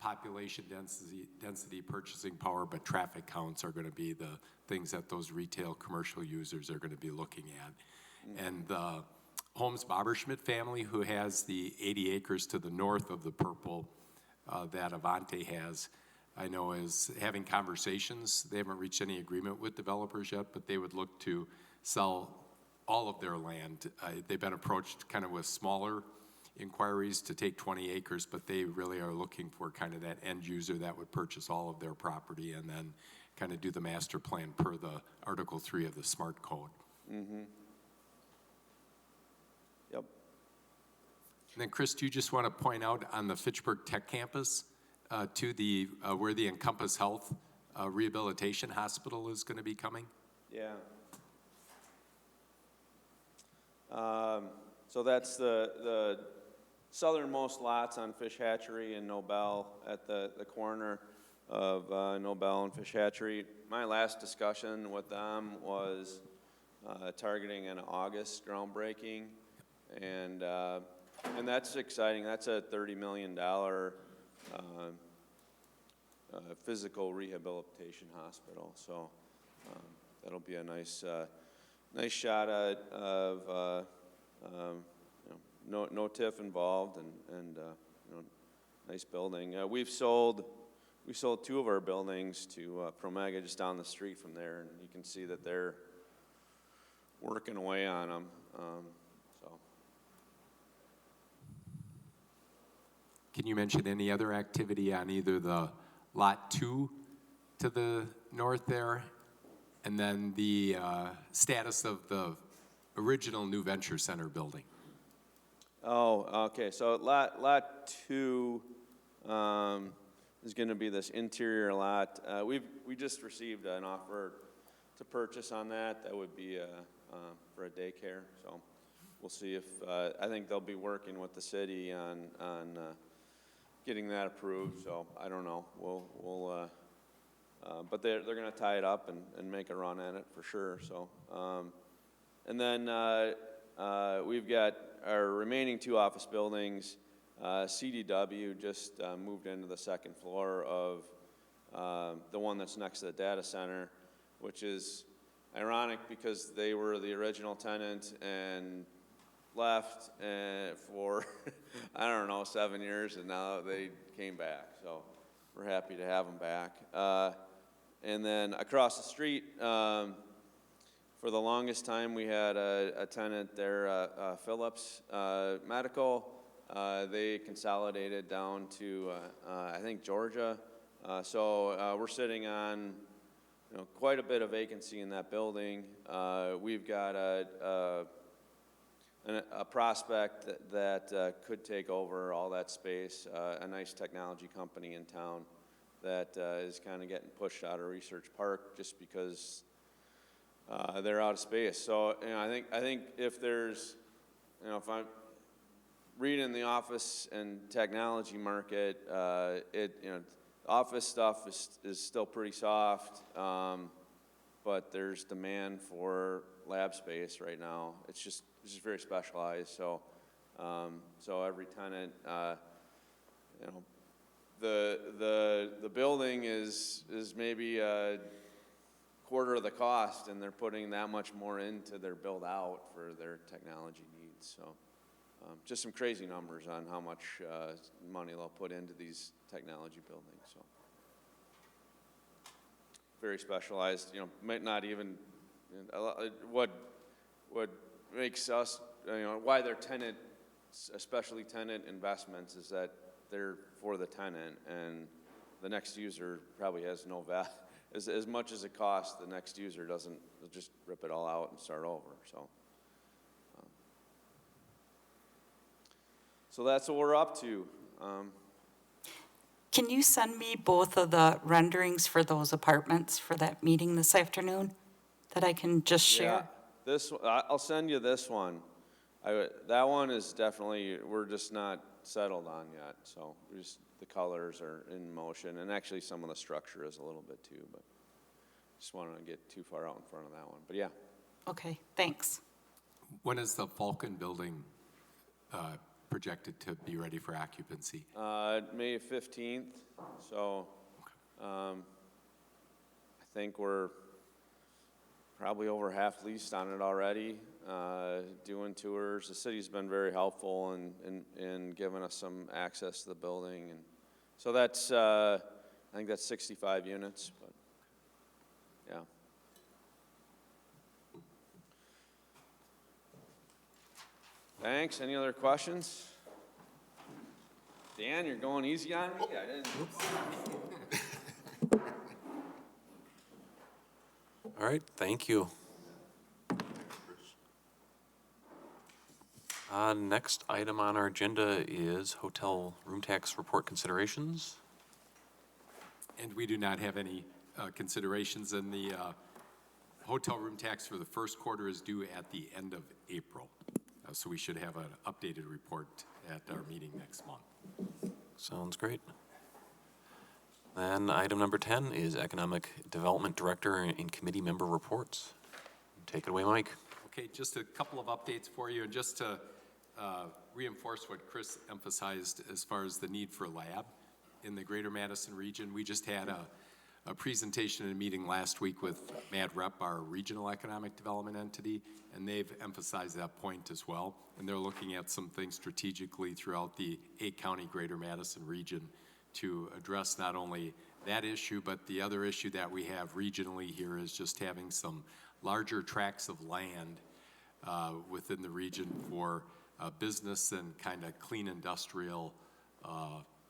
population density, purchasing power, but traffic counts are going to be the things that those retail commercial users are going to be looking at. Mm-hmm. And the Holmes Barberschmidt family, who has the 80 acres to the north of the purple that Avante has, I know is having conversations. They haven't reached any agreement with developers yet, but they would look to sell all of their land. They've been approached kind of with smaller inquiries to take 20 acres, but they really are looking for kind of that end user that would purchase all of their property and then kind of do the master plan per the Article 3 of the Smart Code.
Mm-hmm. Yep.
And then, Chris, do you just want to point out on the Fitchburg Tech Campus to the where the Encompass Health Rehabilitation Hospital is going to be coming?
Yeah. So that's the southernmost lots on Fish Hatchery and Nobel at the corner of Nobel and Fish Hatchery. My last discussion with them was targeting an August groundbreaking, and that's exciting. That's a $30 million physical rehabilitation hospital. So that'll be a nice shot of no TIF involved, and nice building. We sold 2 of our buildings to Promega just down the street from there, and you can see that they're working away on them. So.
Can you mention any other activity on either the Lot 2 to the north there, and then the status of the original New Venture Center building?
Oh, okay. So lot 2 is going to be this interior lot. We just received an offer to purchase on that. That would be for a daycare. So we'll see if I think they'll be working with the city on getting that approved. So I don't know. We'll but they're going to tie it up and make a run at it for sure. So and then we've got our remaining 2 office buildings. CDW just moved into the second floor of the one that's next to the data center, which is ironic because they were the original tenant and left for, I don't know, 7 years, and now they came back. So we're happy to have them back. And then across the street, for the longest time, we had a tenant there, Phillips Medical. They consolidated down to, I think, Georgia. So we're sitting on, quite a bit of vacancy in that building. We've got a prospect that could take over all that space, a nice technology company in town that is kind of getting pushed out of Research Park just because they're out of space. So I think if there's, if I'm reading the office and technology market, office stuff is still pretty soft, but there's demand for lab space right now. It's just very specialized. So every tenant, the building is maybe a quarter of the cost, and they're putting that much more into their build out for their technology needs. So just some crazy numbers on how much money they'll put into these technology buildings. So very specialized. Might not even what makes us, why they're tenant, especially tenant investments, is that they're for the tenant, and the next user probably has no value. As much as it costs, the next user they'll just rip it all out and start over. So that's what we're up to.
Can you send me both of the renderings for those apartments for that meeting this afternoon that I can just share?
Yeah, I'll send you this one. That one is definitely, we're just not settled on yet. So the colors are in motion, and actually some of the structure is a little bit too, but just want to get too far out in front of that one. But yeah.
Okay, thanks.
When is the Falcon building projected to be ready for occupancy?
May 15th. So I think we're probably over half leased on it already, doing tours. The city's been very helpful in giving us some access to the building. And so that's, I think that's 65 units, but yeah. Thanks. Any other questions? Dan, you're going easy on me? I didn't.
All right, thank you. Next item on our agenda is hotel room tax report considerations.
And we do not have any considerations, and the hotel room tax for the first quarter is due at the end of April. So we should have an updated report at our meeting next month.
Sounds great. Then item number 10 is Economic Development Director and Committee Member Reports. Take it away, Mike.
Okay, just a couple of updates for you, and just to reinforce what Chris emphasized as far as the need for a lab in the greater Madison region. We just had a presentation and a meeting last week with MadRep, our regional economic development entity, and they've emphasized that point as well. And they're looking at some things strategically throughout the 8-county greater Madison region to address not only that issue, but the other issue that we have regionally here is just having some larger tracts of land within the region for business and kind of clean industrial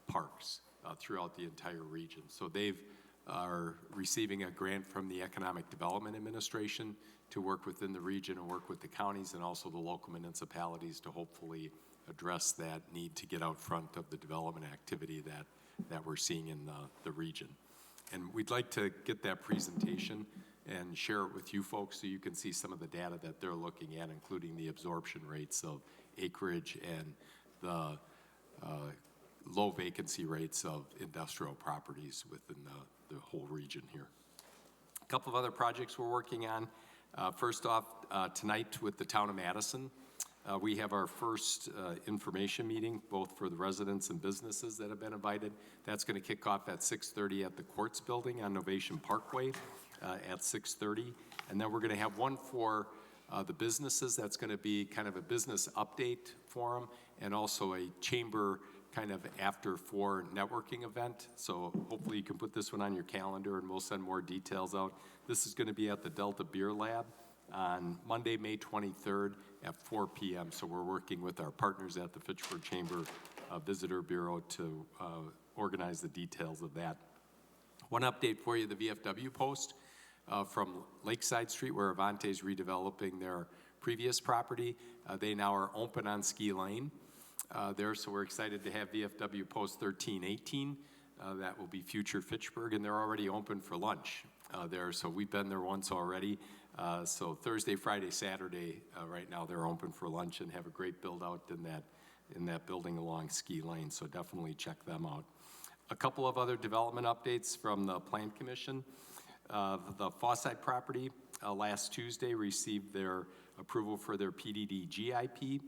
parks throughout the entire region. So they've are receiving a grant from the Economic Development Administration to work within the region and work with the counties and also the local municipalities to hopefully address that need to get out front of the development activity that we're seeing in the region. And we'd like to get that presentation and share it with you folks so you can see some of the data that they're looking at, including the absorption rates of acreage and the low vacancy rates of industrial properties within the whole region here. A couple of other projects we're working on. First off, tonight with the town of Madison, we have our first information meeting, both for the residents and businesses that have been invited. That's going to kick off at 6:30 at the Quartz Building on Novation Parkway at 6:30. And then we're going to have one for the businesses. That's going to be kind of a business update forum and also a chamber kind of after 4 networking event. So hopefully you can put this one on your calendar and we'll send more details out. This is going to be at the Delta Beer Lab on Monday, May 23rd at 4 p.m. So we're working with our partners at the Fitchburg Chamber Visitor Bureau to organize the details of that. One update for you, the VFW post from Lakeside Street where Avante is redeveloping their previous property. They now are open on Ski Lane there, so we're excited to have VFW post 1318. That will be future Fitchburg, and they're already open for lunch there, so we've been there once already. So Thursday, Friday, Saturday, right now they're open for lunch and have a great build out in that building along Ski Lane, so definitely check them out. A couple of other development updates from the Plan Commission. The Fawside property last Tuesday received their approval for their PDD GIP.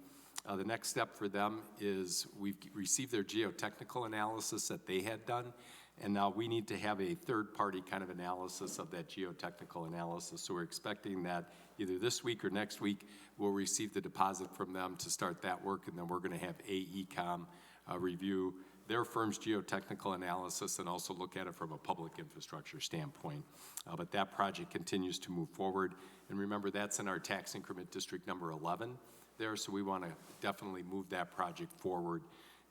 The next step for them is we've received their geotechnical analysis that they had done, and now we need to have a third-party kind of analysis of that geotechnical analysis. So we're expecting that either this week or next week we'll receive the deposit from them to start that work, and then we're going to have AECOM review their firm's geotechnical analysis and also look at it from a public infrastructure standpoint. But that project continues to move forward. And remember, that's in our tax increment district number 11 there, so we want to definitely move that project forward.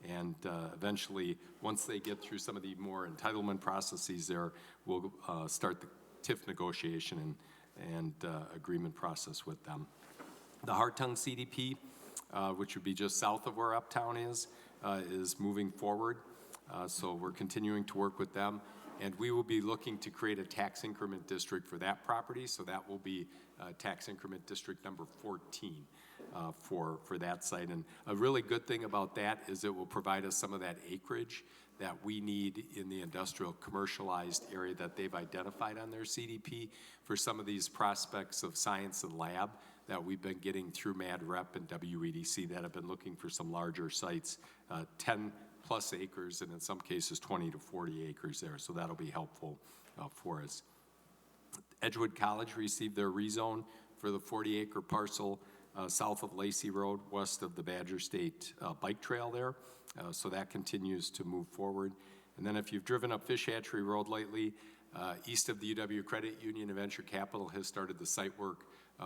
And eventually, once they get through some of the more entitlement processes there, we'll start the TIF negotiation and agreement process with them. The Hartung CDP, which would be just south of where Uptown is moving forward. So we're continuing to work with them. And we will be looking to create a tax increment district for that property. So that will be tax increment district number 14 for that site. And a really good thing about that is it will provide us some of that acreage that we need in the industrial commercialized area that they've identified on their CDP for some of these prospects of science and lab that we've been getting through MadRep and WEDC that have been looking for some larger sites, 10 plus acres, and in some cases 20 to 40 acres there. So that'll be helpful for us. Edgewood College received their rezone for the 40-acre parcel south of Lacey Road, west of the Badger State bike trail there. So that continues to move forward. And then if you've driven up Fish Hatchery Road lately, east of the UW Credit Union, Venture Capital has started the site work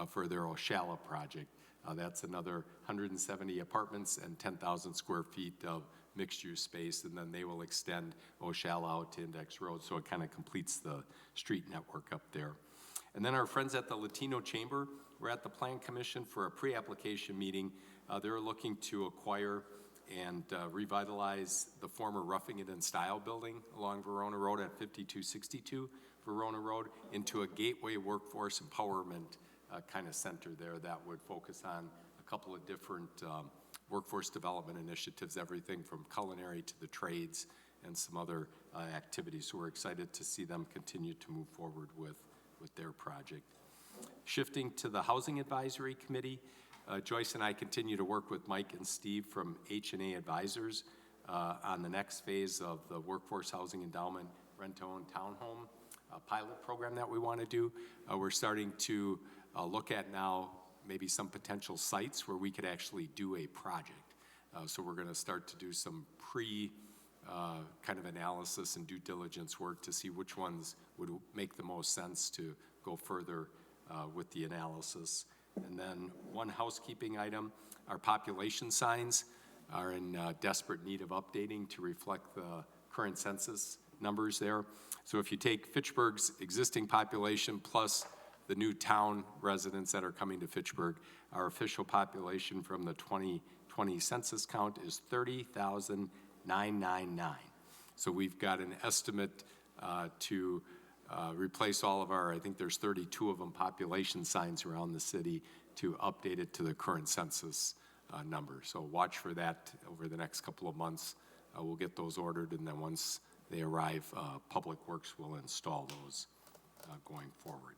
for their Oshala project. That's another 170 apartments and 10,000 square feet of mixed-use space, and then they will extend Oshala out to Index Road, so it kind of completes the street network up there. And then our friends at the Latino Chamber were at the Plan Commission for a pre-application meeting. They're looking to acquire and revitalize the former Roughing It in Style building along Verona Road at 5262 Verona Road into a gateway workforce empowerment kind of center there that would focus on a couple of different workforce development initiatives, everything from culinary to the trades and some other activities. So we're excited to see them continue to move forward with their project. Shifting to the Housing Advisory Committee, Joyce and I continue to work with Mike and Steve from H&A Advisors on the next phase of the Workforce Housing Endowment Rent-to-Own Townhome pilot program that we want to do. We're starting to look at now maybe some potential sites where we could actually do a project. So we're going to start to do some kind of analysis and due diligence work to see which ones would make the most sense to go further with the analysis. And then one housekeeping item, our population signs are in desperate need of updating to reflect the current census numbers there. So if you take Fitchburg's existing population plus the new town residents that are coming to Fitchburg, our official population from the 2020 census count is 30,999. So we've got an estimate to replace all of our, I think there's 32 of them, population signs around the city to update it to the current census number. So watch for that over the next couple of months. We'll get those ordered, and then once they arrive, Public Works will install those going forward.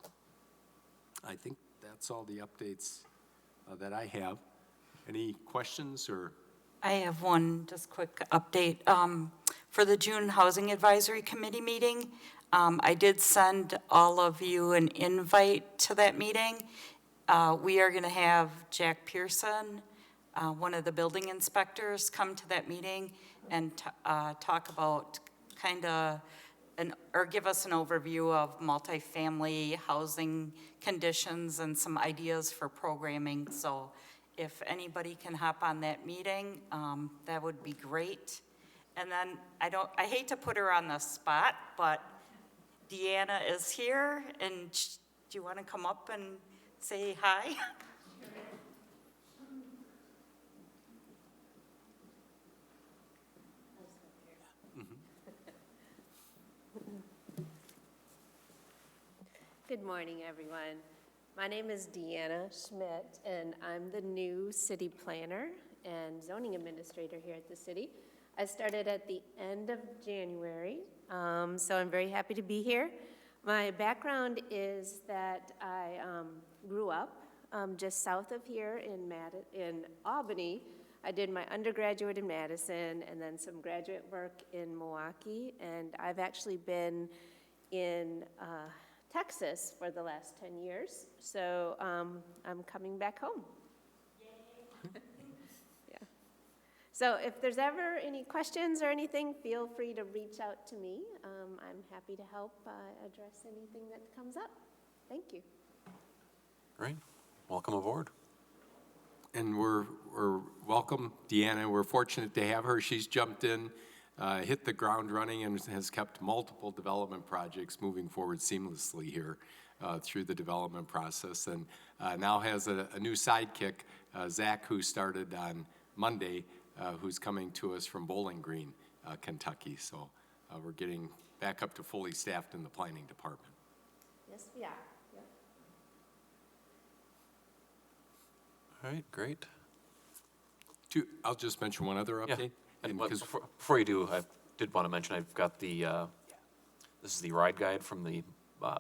I think that's all the updates that I have. Any questions or?
I have one just quick update. For the June Housing Advisory Committee meeting, I did send all of you an invite to that meeting. We are going to have Jack Pearson, one of the building inspectors, come to that meeting and talk about kind of or give us an overview of multifamily housing conditions and some ideas for programming. So if anybody can hop on that meeting, that would be great. And then I hate to put her on the spot, but Deanna is here, and do you want to come up and say hi?
Good morning, everyone. My name is Deanna Schmidt, and I'm the new city planner and zoning administrator here at the city. I started at the end of January, so I'm very happy to be here. My background is that I grew up just south of here in Albany. I did my undergraduate in Madison and then some graduate work in Milwaukee, and I've actually been in Texas for the last 10 years, so I'm coming back home. Yeah. So if there's ever any questions or anything, feel free to reach out to me. I'm happy to help address anything that comes up. Thank you.
Great. Welcome aboard.
And we're welcome, Deanna. We're fortunate to have her. She's jumped in, hit the ground running, and has kept multiple development projects moving forward seamlessly here through the development process. And now has a new sidekick, Zach, who started on Monday, who's coming to us from Bowling Green, Kentucky. So we're getting back up to fully staffed in the planning department.
Yes, we are. Yep.
All right, great.
I'll just mention one other update.
Yeah. And before you do, I did want to mention I've got the, this is the ride guide from the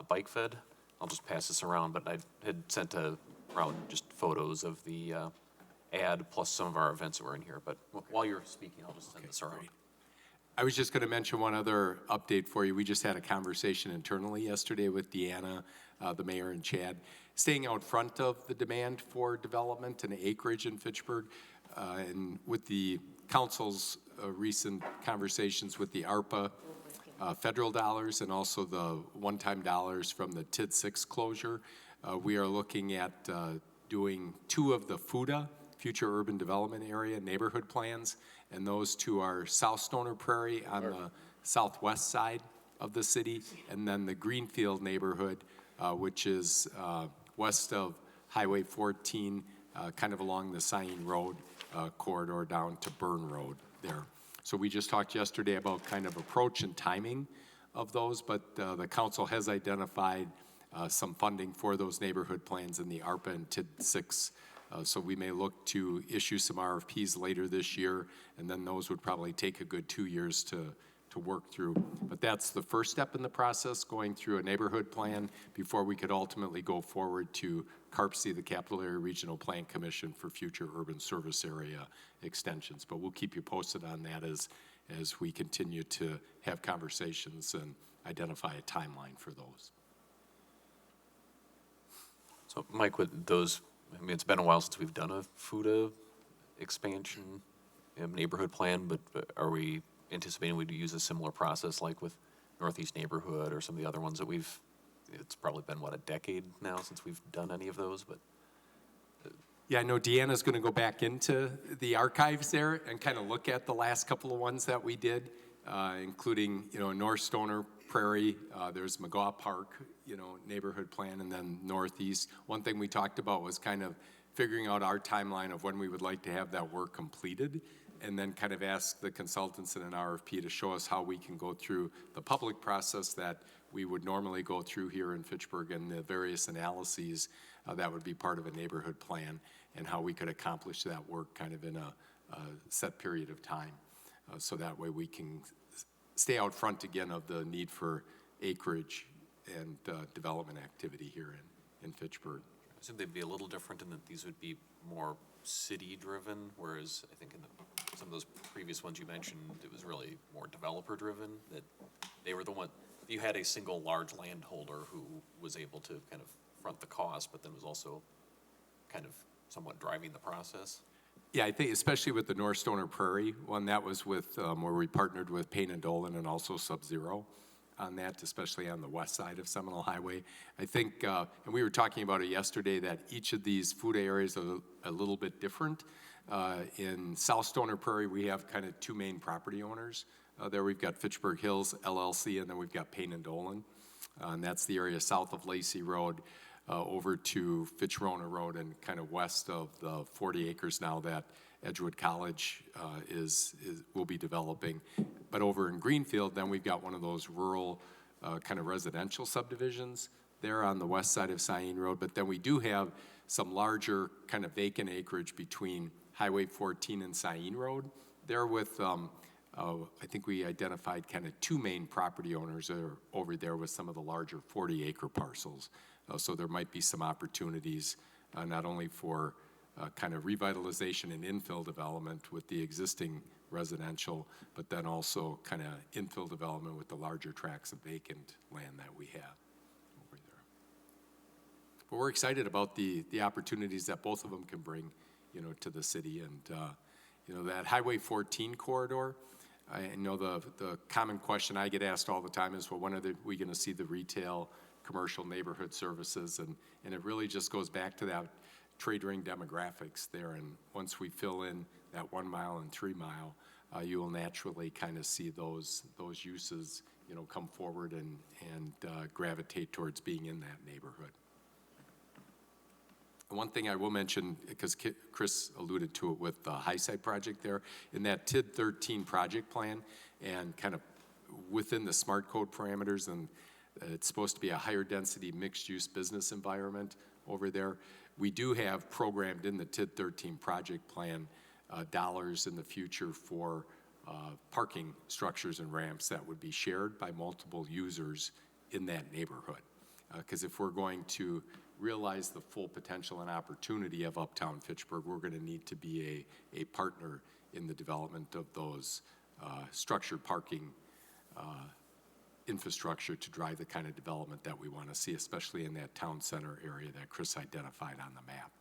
Bike Fed. I'll just pass this around, but I had sent around just photos of the ad plus some of our events that were in here. But while you're speaking, I'll just send this around.
Great. I was just going to mention one other update for you. We just had a conversation internally yesterday with Deanna, the mayor, and Chad, staying out front of the demand for development and acreage in Fitchburg. And with the council's recent conversations with the ARPA federal dollars and also the one-time dollars from the TID 6 closure, we are looking at doing 2 of the FUDA, Future Urban Development Area, neighborhood plans, and those 2 are South Stoner Prairie on the southwest side of the city, and then the Greenfield neighborhood, which is west of Highway 14, kind of along the Saline Road corridor down to Burn Road there. So we just talked yesterday about kind of approach and timing of those, but the council has identified some funding for those neighborhood plans in the ARPA and TID 6 So we may look to issue some RFPs later this year, and then those would probably take a good 2 years to work through. But that's the first step in the process, going through a neighborhood plan before we could ultimately go forward to CARPC, the Capital Area Regional Plan Commission, for future urban service area extensions. But we'll keep you posted on that as we continue to have conversations and identify a timeline for those.
So Mike, with those, I mean, it's been a while since we've done a FUTA expansion neighborhood plan, but are we anticipating we'd use a similar process like with Northeast Neighborhood or some of the other ones that it's probably been, what, a decade now since we've done any of those, but.
Yeah, I know Deanna's going to go back into the archives there and kind of look at the last couple of ones that we did, including, North Stoner Prairie, there's McGaw Park, neighborhood plan, and then Northeast. One thing we talked about was kind of figuring out our timeline of when we would like to have that work completed, and then kind of ask the consultants in an RFP to show us how we can go through the public process that we would normally go through here in Fitchburg, and the various analyses that would be part of a neighborhood plan, and how we could accomplish that work kind of in a set period of time. So that way we can stay out front again of the need for acreage and development activity here in Fitchburg.
I assume they'd be a little different in that these would be more city-driven, whereas I think in some of those previous ones you mentioned, it was really more developer-driven, that they were the one, you had a single large landholder who was able to kind of front the cost, but then was also kind of somewhat driving the process.
Yeah, I think especially with the North Stoner Prairie one, that was with where we partnered with Payne and Dolan and also Sub-Zero on that, especially on the west side of Seminole Highway. I think, and we were talking about it yesterday, that each of these food areas are a little bit different. In South Stoner Prairie, we have kind of two main property owners. There we've got Fitchburg Hills LLC, and then we've got Payne and Dolan. And that's the area south of Lacey Road, over to Fitch-Rona Road, and kind of west of the 40 acres now that Edgewood College will be developing. But over in Greenfield, then we've got one of those rural kind of residential subdivisions there on the west side of Cyene Road. But then we do have some larger kind of vacant acreage between Highway 14 and Cyene Road. There with, I think we identified kind of two main property owners that are over there with some of the larger 40-acre parcels. So there might be some opportunities not only for kind of revitalization and infill development with the existing residential, but then also kind of infill development with the larger tracts of vacant land that we have over there. But we're excited about the opportunities that both of them can bring, to the city. And, that Highway 14 corridor, I know the common question I get asked all the time is, well, when are we going to see the retail, commercial neighborhood services? And it really just goes back to that trade ring demographics there. And once we fill in that 1 mile and 3 mile, you will naturally kind of see those uses, come forward and gravitate towards being in that neighborhood. One thing I will mention, because Chris alluded to it with the High Side project there, in that TID 13 project plan, and kind of within the SMART code parameters, and it's supposed to be a higher density mixed use business environment over there. We do have programmed in the TID 13 project plan dollars in the future for parking structures and ramps that would be shared by multiple users in that neighborhood. Because if we're going to realize the full potential and opportunity of Uptown Fitchburg, we're going to need to be a partner in the development of those structured parking infrastructure to drive the kind of development that we want to see, especially in that town center area that Chris identified on the map.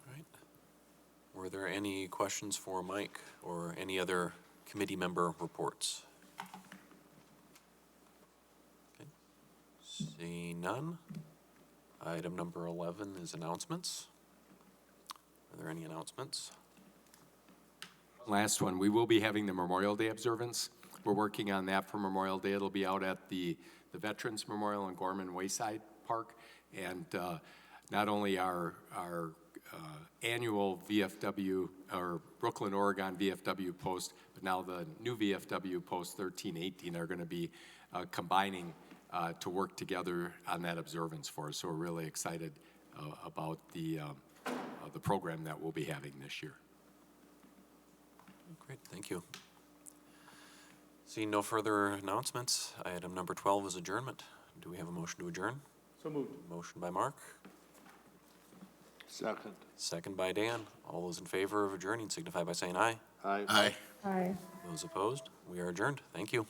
All right. Were there any questions for Mike or any other committee member reports? Okay. Seeing none. Item number 11 is announcements. Are there any announcements?
Last one, we will be having the Memorial Day observance. We're working on that for Memorial Day. It'll be out at the Veterans Memorial in Gorman Wayside Park. And not only our annual VFW, or Brooklyn, Oregon VFW post, but now the new VFW post 1318 are going to be combining to work together on that observance for us. So we're really excited about the program that we'll be having this year.
Great, thank you. Seeing no further announcements, item number 12 is adjournment. Do we have a motion to adjourn?
So moved.
Motion by Mark,
Second.
second by Dan. All those in favor of adjourning signify by saying aye.
Aye.
Aye.
Hi.
Those opposed, we are adjourned. Thank you.